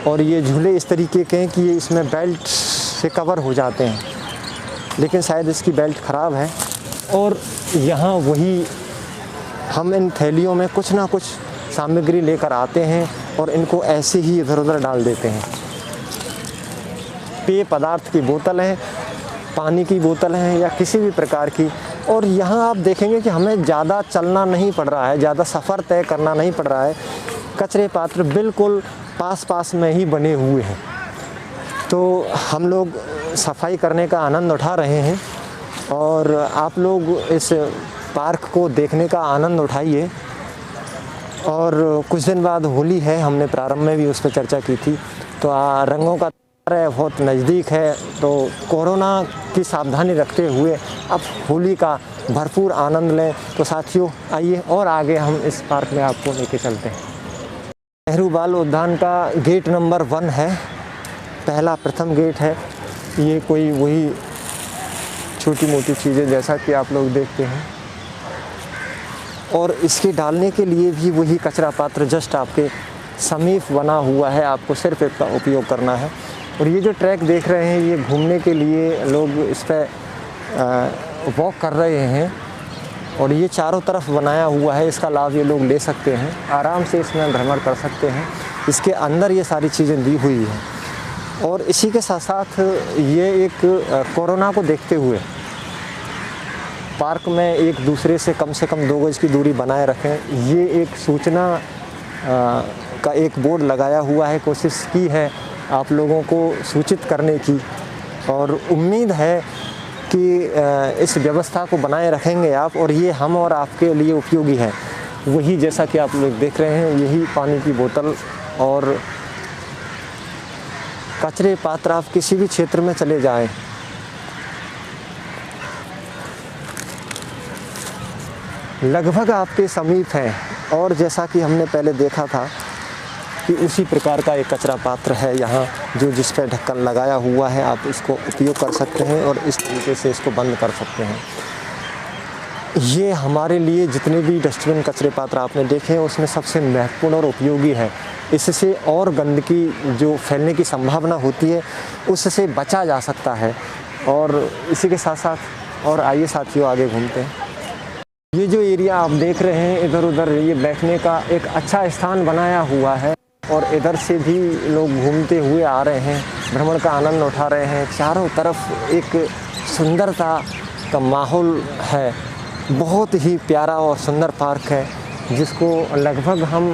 और ये झूले इस तरीके के हैं कि ये इसमें बेल्ट से कवर हो जाते हैं, लेकिन शायद इसकी बेल्ट ख़राब है। और यहाँ वही हम इन थैलियों में कुछ ना कुछ सामग्री लेकर आते हैं और इनको ऐसे ही इधर उधर डाल देते हैं। पेय पदार्थ की बोतल है, पानी की बोतल है या किसी भी प्रकार की। और यहाँ आप देखेंगे कि हमें ज़्यादा चलना नहीं पड़ रहा है, ज़्यादा सफ़र तय करना नहीं पड़ रहा है। कचरे पात्र बिल्कुल पास पास में ही बने हुए हैं, तो हम लोग सफाई करने का आनंद उठा रहे हैं। और आप लोग इस पार्क को देखने का आनंद उठाइए। और कुछ दिन बाद होली है, हमने प्रारंभ में भी उस पर चर्चा की थी। तो रंगों का त्योहार है, बहुत नज़दीक है, तो कोरोना की सावधानी रखते हुए अब होली का भरपूर आनंद लें। तो साथियों आइए और आगे हम इस पार्क में आपको लेके चलते हैं। नेहरू बाल उद्यान का गेट नंबर 1 है, पहला प्रथम गेट है। ये कोई वही छोटी मोटी चीज़ें जैसा कि आप लोग देखते हैं, और इसके डालने के लिए भी वही कचरा पात्र जस्ट आपके समीप बना हुआ है, आपको सिर्फ इसका उपयोग करना है। और ये जो ट्रैक देख रहे हैं ये घूमने के लिए लोग इस पर वॉक कर रहे हैं, और ये चारों तरफ बनाया हुआ है। इसका लाभ ये लोग ले सकते हैं, आराम से इसमें भ्रमण कर सकते हैं। इसके अंदर ये सारी चीज़ें दी हुई हैं। और इसी के साथ साथ ये एक कोरोना को देखते हुए पार्क में एक दूसरे से कम 2 गज की दूरी बनाए रखें, ये एक सूचना का एक बोर्ड लगाया हुआ है। कोशिश की है आप लोगों को सूचित करने की, और उम्मीद है कि इस व्यवस्था को बनाए रखेंगे आप, और ये हम और आपके लिए उपयोगी है। वही जैसा कि आप लोग देख रहे हैं, यही पानी की बोतल और कचरे पात्र आप किसी भी क्षेत्र में चले जाएं, लगभग आपके समीप हैं। और जैसा कि हमने पहले देखा था कि उसी प्रकार का एक कचरा पात्र है यहाँ, जो जिस पर ढक्कन लगाया हुआ है। आप इसको उपयोग कर सकते हैं और इस तरीके से इसको बंद कर सकते हैं। ये हमारे लिए जितने भी डस्टबिन कचरे पात्र आपने देखे हैं उसमें सबसे महत्वपूर्ण और उपयोगी है। इससे और गंदगी जो फैलने की संभावना होती है उससे बचा जा सकता है। और इसी के साथ साथ और आइए साथियों आगे घूमते हैं। ये जो एरिया आप देख रहे हैं इधर उधर, ये बैठने का एक अच्छा स्थान बनाया हुआ है, और इधर से भी लोग घूमते हुए आ रहे हैं, भ्रमण का आनंद उठा रहे हैं। चारों तरफ एक सुंदरता का माहौल है, बहुत ही प्यारा और सुंदर पार्क है, जिसको लगभग हम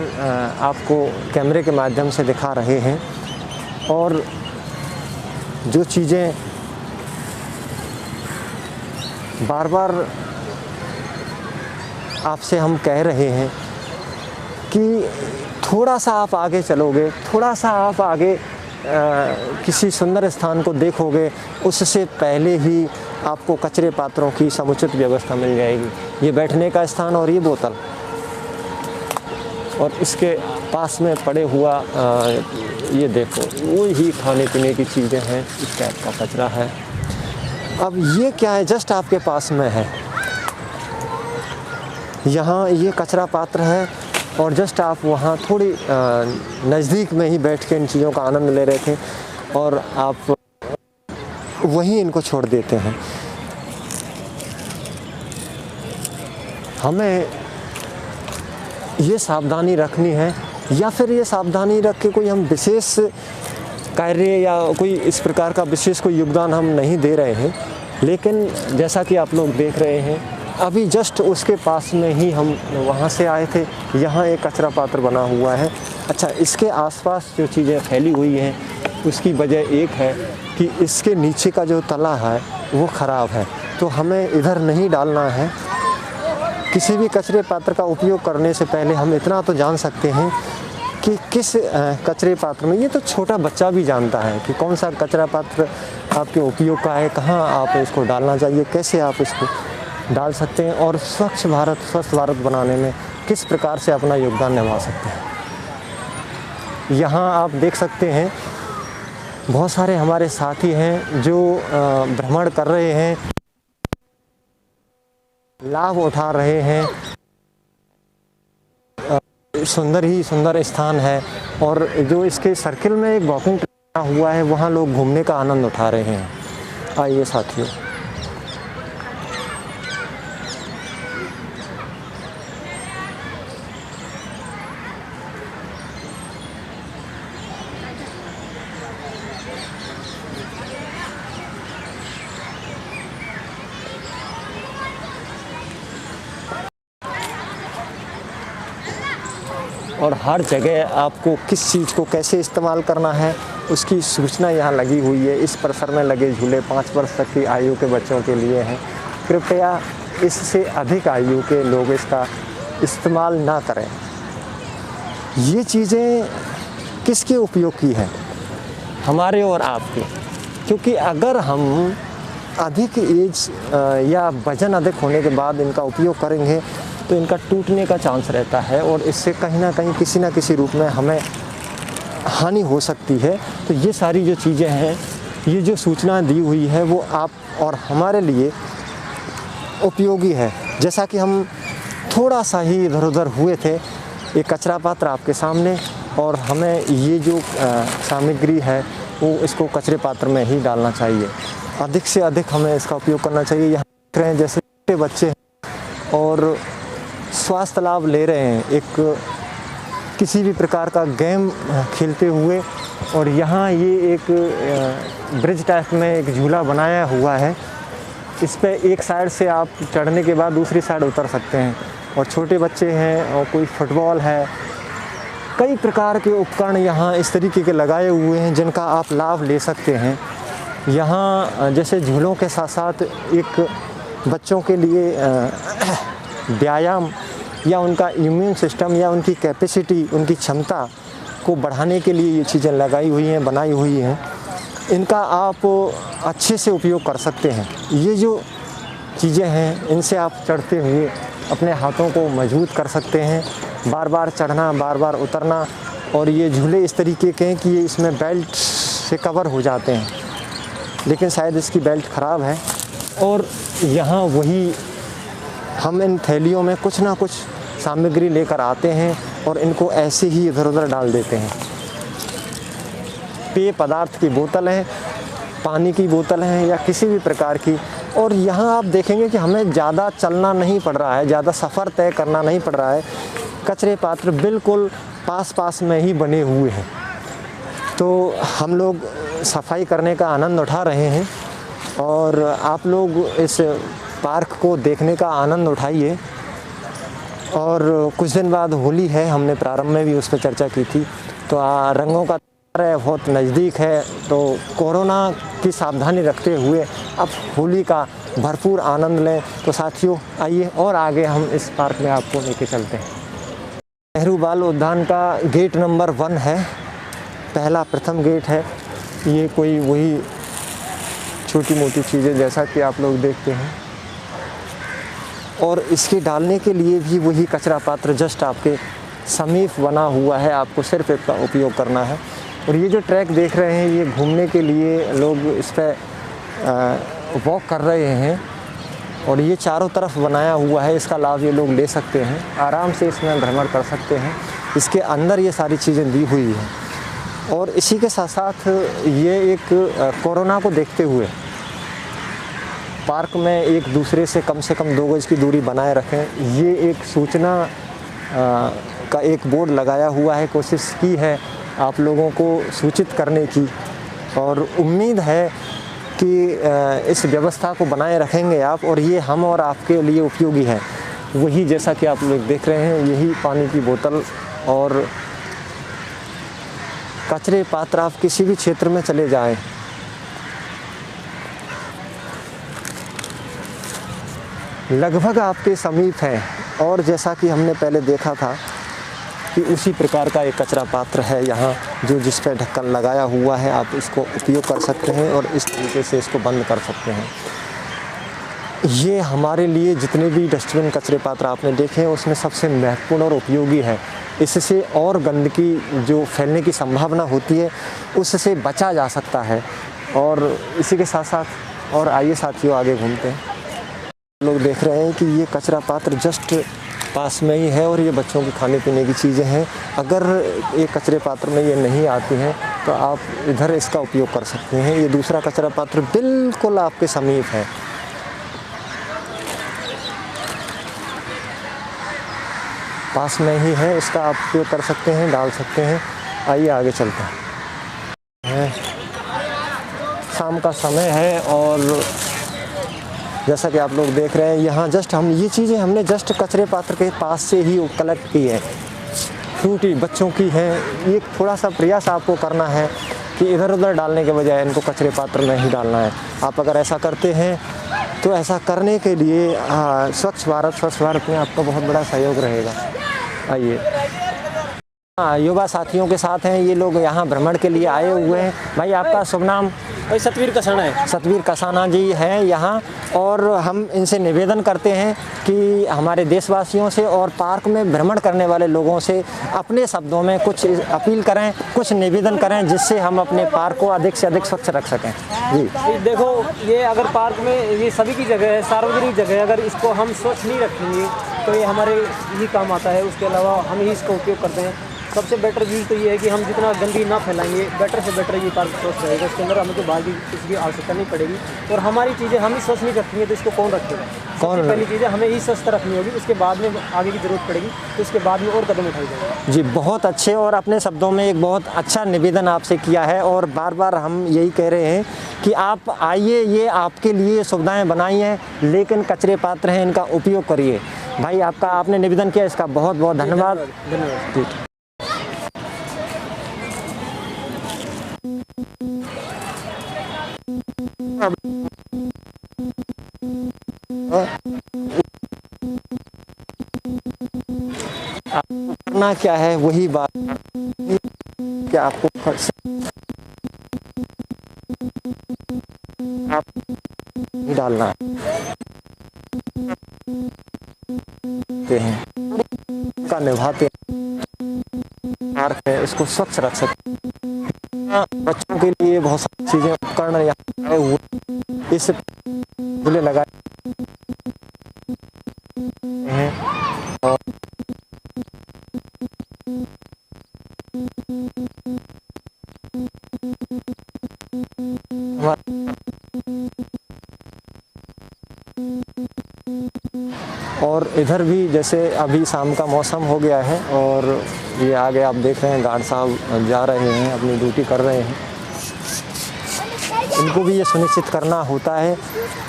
आपको कैमरे के माध्यम से दिखा रहे हैं। और जो चीज़ें बार बार आपसे हम कह रहे हैं कि थोड़ा सा आप आगे चलोगे, थोड़ा सा आप आगे किसी सुंदर स्थान को देखोगे, उससे पहले ही आपको कचरे पात्रों की समुचित व्यवस्था मिल जाएगी। ये बैठने का स्थान और ये बोतल, और इसके पास में पड़े हुआ ये देखो, वो ही खाने पीने की चीज़ें हैं, इस टाइप का कचरा है। अब ये क्या है, जस्ट आपके पास में है, यहाँ ये कचरा पात्र है, और जस्ट आप वहाँ थोड़ी नज़दीक में ही बैठ के इन चीज़ों का आनंद ले रहे थे और आप वहीं इनको छोड़ देते हैं। हमें ये सावधानी रखनी है, या फिर ये सावधानी रख के कोई हम विशेष कार्य या कोई इस प्रकार का विशेष कोई योगदान हम नहीं दे रहे हैं, लेकिन जैसा कि आप लोग देख रहे हैं, अभी जस्ट उसके पास में ही हम वहाँ से आए थे। यहाँ एक कचरा पात्र बना हुआ है। अच्छा, इसके आसपास जो चीज़ें फैली हुई हैं उसकी वजह एक है कि इसके नीचे का जो तला है वो ख़राब है, तो हमें इधर नहीं डालना है। किसी भी कचरे पात्र का उपयोग करने से पहले हम इतना तो जान सकते हैं कि किस कचरे पात्र में, ये तो छोटा बच्चा भी जानता है कि कौन सा कचरा पात्र आपके उपयोग का है, कहाँ आप इसको डालना चाहिए, कैसे आप इसको डाल सकते हैं, और स्वच्छ भारत, स्वस्थ भारत बनाने में किस प्रकार से अपना योगदान निभा सकते हैं। यहाँ आप देख सकते हैं बहुत सारे हमारे साथी हैं जो भ्रमण कर रहे हैं, लाभ उठा रहे हैं। सुंदर ही सुंदर स्थान है, और जो इसके सर्किल में एक वॉकिंग ट्रैक हुआ है, वहाँ लोग घूमने का आनंद उठा रहे हैं। आइए साथियों, और हर जगह आपको किस चीज़ को कैसे इस्तेमाल करना है उसकी सूचना यहाँ लगी हुई है। इस परिसर में लगे झूले 5 वर्ष तक की आयु के बच्चों के लिए हैं। कृपया इससे अधिक आयु के लोग इसका इस्तेमाल ना करें। ये चीज़ें किसके उपयोग की है? हमारे और आपके। क्योंकि अगर हम अधिक एज या वजन अधिक होने के बाद इनका उपयोग करेंगे तो इनका टूटने का चांस रहता है, और इससे कहीं ना कहीं किसी न किसी रूप में हमें हानि हो सकती है। तो ये सारी जो चीज़ें हैं, ये जो सूचना दी हुई है वो आप और हमारे लिए उपयोगी है। जैसा कि हम थोड़ा सा ही इधर उधर हुए थे, एक कचरा पात्र आपके सामने, और हमें ये जो सामग्री है वो इसको कचरे पात्र में ही डालना चाहिए। अधिक से अधिक हमें इसका उपयोग करना चाहिए। यहाँ देख रहे हैं जैसे छोटे बच्चे हैं और स्वास्थ्य लाभ ले रहे हैं एक किसी भी प्रकार का गेम खेलते हुए, और यहाँ ये एक ब्रिज टाइप में एक झूला बनाया हुआ है। इस पे एक साइड से आप चढ़ने के बाद दूसरी साइड उतर सकते हैं, और छोटे बच्चे हैं और कोई फुटबॉल है, कई प्रकार के उपकरण यहाँ इस तरीके के लगाए हुए हैं जिनका आप लाभ ले सकते हैं। यहाँ जैसे झूलों के साथ साथ एक बच्चों के लिए व्यायाम या उनका इम्यून सिस्टम या उनकी कैपेसिटी, उनकी क्षमता को बढ़ाने के लिए ये चीज़ें लगाई हुई हैं, बनाई हुई हैं। इनका आप अच्छे से उपयोग कर सकते हैं। ये जो चीज़ें हैं इनसे आप चढ़ते हुए अपने हाथों को मजबूत कर सकते हैं, बार बार चढ़ना, बार बार उतरना। और ये झूले इस तरीके के हैं कि ये इसमें बेल्ट से कवर हो जाते हैं, लेकिन शायद इसकी बेल्ट ख़राब है। और यहाँ वही हम इन थैलियों में कुछ ना कुछ सामग्री लेकर आते हैं और इनको ऐसे ही इधर उधर डाल देते हैं। पेय पदार्थ की बोतल है, पानी की बोतल है या किसी भी प्रकार की। और यहाँ आप देखेंगे कि हमें ज़्यादा चलना नहीं पड़ रहा है, ज़्यादा सफ़र तय करना नहीं पड़ रहा है। कचरे पात्र बिल्कुल पास पास में ही बने हुए हैं, तो हम लोग सफाई करने का आनंद उठा रहे हैं। और आप लोग इस पार्क को देखने का आनंद उठाइए। और कुछ दिन बाद होली है, हमने प्रारंभ में भी उस पर चर्चा की थी। तो रंगों का त्योहार है, बहुत नज़दीक है, तो कोरोना की सावधानी रखते हुए अब होली का भरपूर आनंद लें। तो साथियों आइए और आगे हम इस पार्क में आपको लेके चलते हैं। नेहरू बाल उद्यान का गेट नंबर 1 है, प्रथम गेट है। ये कोई वही छोटी मोटी चीज़ें जैसा कि आप लोग देखते हैं, और इसके डालने के लिए भी वही कचरा पात्र जस्ट आपके समीप बना हुआ है, आपको सिर्फ इसका उपयोग करना है। और ये जो ट्रैक देख रहे हैं, ये घूमने के लिए लोग इस पर वॉक कर रहे हैं, और ये चारों तरफ बनाया हुआ है। इसका लाभ ये लोग ले सकते हैं, आराम से इसमें भ्रमण कर सकते हैं। इसके अंदर ये सारी चीज़ें दी हुई हैं। और इसी के साथ साथ ये एक कोरोना को देखते हुए पार्क में एक दूसरे से कम 2 गज की दूरी बनाए रखें, ये एक सूचना का एक बोर्ड लगाया हुआ है। कोशिश की है आप लोगों को सूचित करने की, और उम्मीद है कि इस व्यवस्था को बनाए रखेंगे आप, और ये हम और आपके लिए उपयोगी है। वही जैसा कि आप लोग देख रहे हैं, यही पानी की बोतल और कचरे पात्र आप किसी भी क्षेत्र में चले जाएं, लगभग आपके समीप हैं। और जैसा कि हमने पहले देखा था कि उसी प्रकार का एक कचरा पात्र है यहाँ, जो जिस पर ढक्कन लगाया हुआ है। आप इसको उपयोग कर सकते हैं और इस तरीके से इसको बंद कर सकते हैं। ये हमारे लिए जितने भी डस्टबिन कचरे पात्र आपने देखे हैं, उसमें सबसे महत्वपूर्ण और उपयोगी है। इससे और गंदगी जो फैलने की संभावना होती है, उससे बचा जा सकता है। और इसी के साथ साथ और आइए साथियों आगे घूमते हैं। लोग देख रहे हैं कि ये कचरा पात्र जस्ट पास में ही है, और ये बच्चों की खाने पीने की चीज़ें हैं। अगर ये कचरे पात्र में ये नहीं आती हैं तो आप इधर इसका उपयोग कर सकते हैं। ये दूसरा कचरा पात्र बिल्कुल आपके समीप है। पास में ही है, इसका आप उपयोग कर सकते हैं, डाल सकते हैं। आइए आगे चलते हैं। शाम का समय है, और जैसा कि आप लोग देख रहे हैं, यहाँ जस्ट हम ये चीज़ें हमने जस्ट कचरे पात्र के पास से ही कलेक्ट की है। छोटी बच्चों की है। ये थोड़ा सा प्रयास आपको करना है कि इधर उधर डालने के बजाय इनको कचरे पात्र में ही डालना है। आप अगर ऐसा करते हैं तो ऐसा करने के लिए स्वच्छ भारत में आपका बहुत बड़ा सहयोग रहेगा। आइए, युवा साथियों के साथ हैं, ये लोग यहाँ भ्रमण के लिए आए हुए हैं। भाई आपका शुभ नाम? भाई सतवीर कसाना है। सतवीर कसाना जी हैं यहाँ, और हम इनसे निवेदन करते हैं कि हमारे देशवासियों से और पार्क में भ्रमण करने वाले लोगों से अपने शब्दों में कुछ अपील करें, कुछ निवेदन करें, जिससे हम अपने पार्क को अधिक से अधिक स्वच्छ रख सकें। जी देखो, ये अगर पार्क में ये सभी की जगह है, सार्वजनिक जगह है, अगर इसको हम स्वच्छ नहीं रखेंगे तो ये हमारे ही काम आता है। उसके अलावा हम ही इसका उपयोग करते हैं। सबसे बेटर चीज़ तो ये है कि हम जितना गंदगी ना फैलाएंगे, बेटर से बेटर ये पार्क स्वच्छ रहेगा। इसके अंदर हमें तो बाहर की किसी की आवश्यकता नहीं पड़ेगी, और हमारी चीज़ें हम ही स्वच्छ नहीं रखेंगे तो इसको कौन रखेगा? सबसे पहली चीज़ें हमें ही स्वस्थ रखनी होगी, उसके बाद में आगे की ज़रूरत पड़ेगी तो उसके बाद में और कदम उठाई जाएगी। जी, बहुत अच्छे, और अपने शब्दों में एक बहुत अच्छा निवेदन आपसे किया है। और बार बार हम यही कह रहे हैं कि आप आइए, ये आपके लिए सुविधाएँ बनाई हैं, लेकिन कचरे पात्र हैं, इनका उपयोग करिए। भाई आपका आपने निवेदन किया, इसका बहुत बहुत धन्यवाद। धन्यवाद। करना क्या है, वही बात कि आपको आप नहीं डालना हैं का निभाते पार्क है, इसको स्वच्छ रख सकते हैं। बच्चों के लिए बहुत सारी चीज़ें उपकरण यहाँ आए हुए, इस झूले लगाए हैं। और और इधर भी जैसे अभी शाम का मौसम हो गया है, और ये आगे आप देख रहे हैं गार्ड साहब जा रहे हैं, अपनी ड्यूटी कर रहे हैं। इनको भी ये सुनिश्चित करना होता है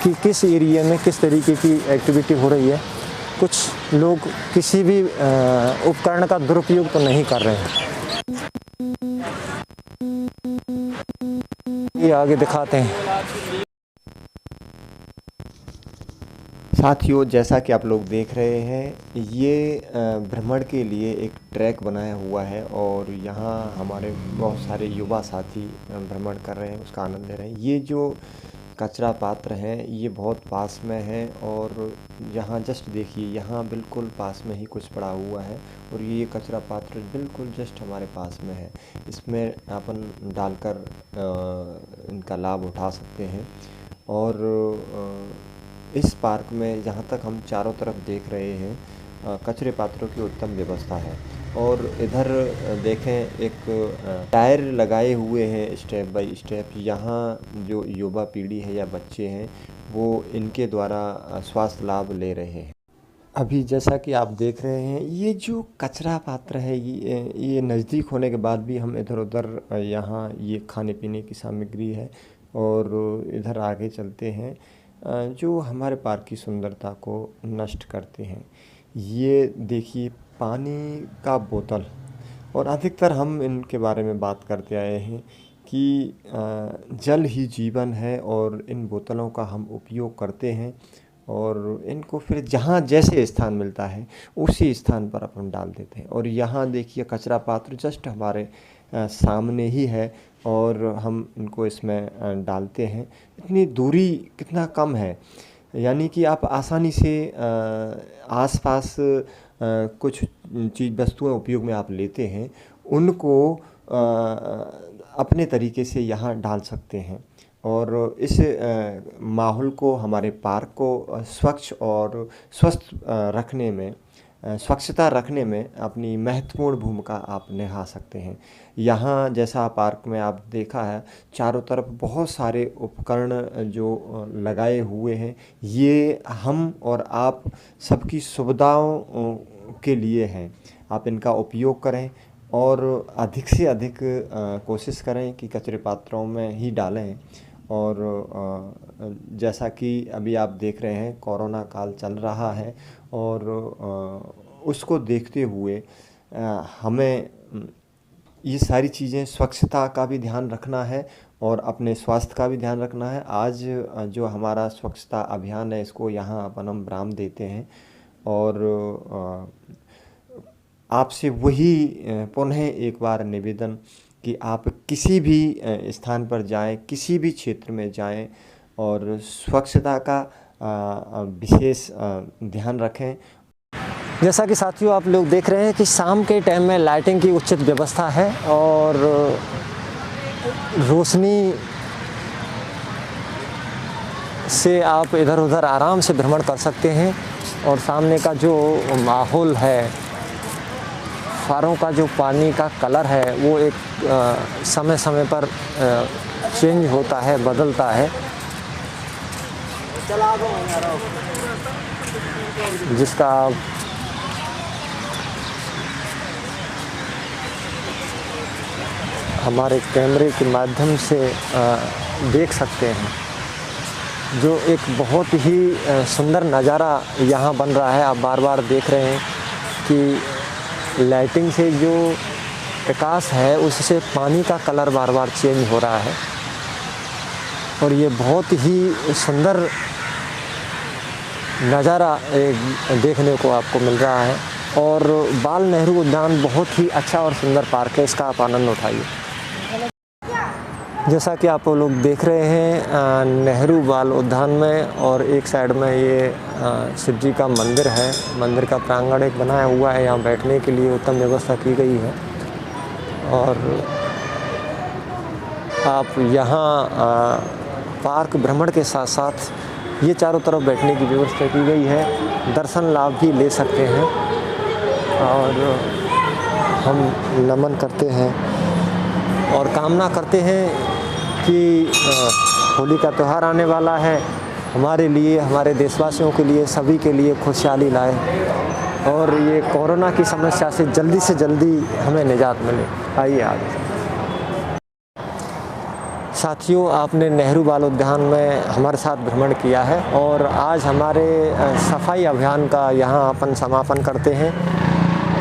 कि किस एरिया में किस तरीके की एक्टिविटी हो रही है। कुछ लोग किसी भी उपकरण का दुरुपयोग तो नहीं कर रहे हैं। ये आगे दिखाते हैं। साथियों, जैसा कि आप लोग देख रहे हैं, ये भ्रमण के लिए एक ट्रैक बनाया हुआ है और यहाँ हमारे बहुत सारे युवा साथी भ्रमण कर रहे हैं, उसका आनंद ले रहे हैं। ये जो कचरा पात्र हैं ये बहुत पास में है और यहाँ जस्ट देखिए, यहाँ बिल्कुल पास में ही कुछ पड़ा हुआ है और ये कचरा पात्र बिल्कुल जस्ट हमारे पास में है। इसमें अपन डालकर इनका लाभ उठा सकते हैं। और इस पार्क में जहाँ तक हम चारों तरफ देख रहे हैं, कचरे पात्रों की उत्तम व्यवस्था है। और इधर देखें, एक टायर लगाए हुए हैं स्टेप बाय स्टेप। यहाँ जो युवा पीढ़ी है या बच्चे हैं वो इनके द्वारा स्वास्थ्य लाभ ले रहे हैं। अभी जैसा कि आप देख रहे हैं, ये जो कचरा पात्र है ये नज़दीक होने के बाद भी हम इधर उधर यहाँ ये खाने पीने की सामग्री है। और इधर आगे चलते हैं, जो हमारे पार्क की सुंदरता को नष्ट करते हैं। ये देखिए, पानी का बोतल, और अधिकतर हम इनके बारे में बात करते आए हैं कि जल ही जीवन है और इन बोतलों का हम उपयोग करते हैं और इनको फिर जहाँ जैसे स्थान मिलता है उसी स्थान पर अपन डाल देते हैं। और यहाँ देखिए, कचरा पात्र जस्ट हमारे सामने ही है और हम इनको इसमें डालते हैं। इतनी दूरी कितना कम है, यानी कि आप आसानी से आसपास कुछ चीज़ वस्तुएं उपयोग में आप लेते हैं, उनको अपने तरीके से यहाँ डाल सकते हैं। और इस माहौल को, हमारे पार्क को स्वच्छ और स्वस्थ रखने में, स्वच्छता रखने में अपनी महत्वपूर्ण भूमिका आप निभा सकते हैं। यहाँ जैसा पार्क में आप देखा है, चारों तरफ बहुत सारे उपकरण जो लगाए हुए हैं, ये हम और आप सबकी सुविधाओं के लिए हैं। आप इनका उपयोग करें और अधिक से अधिक कोशिश करें कि कचरे पात्रों में ही डालें। और जैसा कि अभी आप देख रहे हैं, कोरोना काल चल रहा है और उसको देखते हुए हमें ये सारी चीज़ें, स्वच्छता का भी ध्यान रखना है और अपने स्वास्थ्य का भी ध्यान रखना है। आज जो हमारा स्वच्छता अभियान है, इसको यहाँ अपन हम विराम देते हैं और आपसे वही पुनः एक बार निवेदन कि आप किसी भी स्थान पर जाएं, किसी भी क्षेत्र में जाएं और स्वच्छता का विशेष ध्यान रखें। जैसा कि साथियों आप लोग देख रहे हैं कि शाम के टाइम में लाइटिंग की उचित व्यवस्था है और रोशनी से आप इधर उधर आराम से भ्रमण कर सकते हैं। और सामने का जो माहौल है, फव्वारों का जो पानी का कलर है वो एक समय समय पर चेंज होता है, बदलता है, जिसका हमारे कैमरे के माध्यम से देख सकते हैं। जो एक बहुत ही सुंदर नज़ारा यहाँ बन रहा है। आप बार बार देख रहे हैं कि लाइटिंग से जो प्रकाश है उससे पानी का कलर बार बार चेंज हो रहा है और ये बहुत ही सुंदर नज़ारा देखने को आपको मिल रहा है। और बाल नेहरू उद्यान बहुत ही अच्छा और सुंदर पार्क है, इसका आप आनंद उठाइए। जैसा कि आप लोग देख रहे हैं नेहरू बाल उद्यान में, और एक साइड में ये शिव जी का मंदिर है। मंदिर का प्रांगण एक बनाया हुआ है, यहाँ बैठने के लिए उत्तम व्यवस्था की गई है। और आप यहाँ पार्क भ्रमण के साथ साथ ये चारों तरफ बैठने की व्यवस्था की गई है, दर्शन लाभ भी ले सकते हैं। और हम नमन करते हैं और कामना करते हैं कि होली का त्यौहार आने वाला है, हमारे लिए, हमारे देशवासियों के लिए, सभी के लिए खुशहाली लाए और ये कोरोना की समस्या से जल्दी हमें निजात मिले। आइए आगे। साथियों, आपने नेहरू बाल उद्यान में हमारे साथ भ्रमण किया है और आज हमारे सफाई अभियान का यहाँ अपन समापन करते हैं।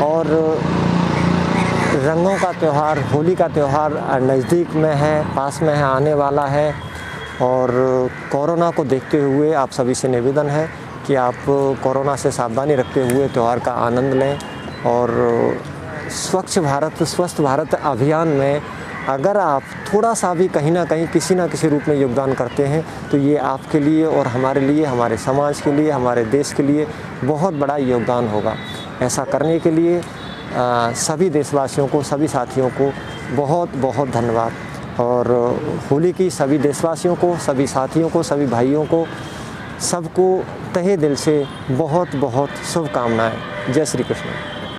और रंगों का त्यौहार, होली का त्यौहार नज़दीक में है, पास में है, आने वाला है। और कोरोना को देखते हुए आप सभी से निवेदन है कि आप कोरोना से सावधानी रखते हुए त्यौहार का आनंद लें और स्वच्छ भारत स्वस्थ भारत अभियान में अगर आप थोड़ा सा भी कहीं ना कहीं किसी न किसी रूप में योगदान करते हैं तो ये आपके लिए और हमारे लिए, हमारे समाज के लिए, हमारे देश के लिए बहुत बड़ा योगदान होगा। ऐसा करने के लिए सभी देशवासियों को, सभी साथियों को बहुत बहुत धन्यवाद और होली की सभी देशवासियों को, सभी साथियों को, सभी भाइयों को, सबको तहे दिल से बहुत बहुत शुभकामनाएं। जय श्री कृष्ण।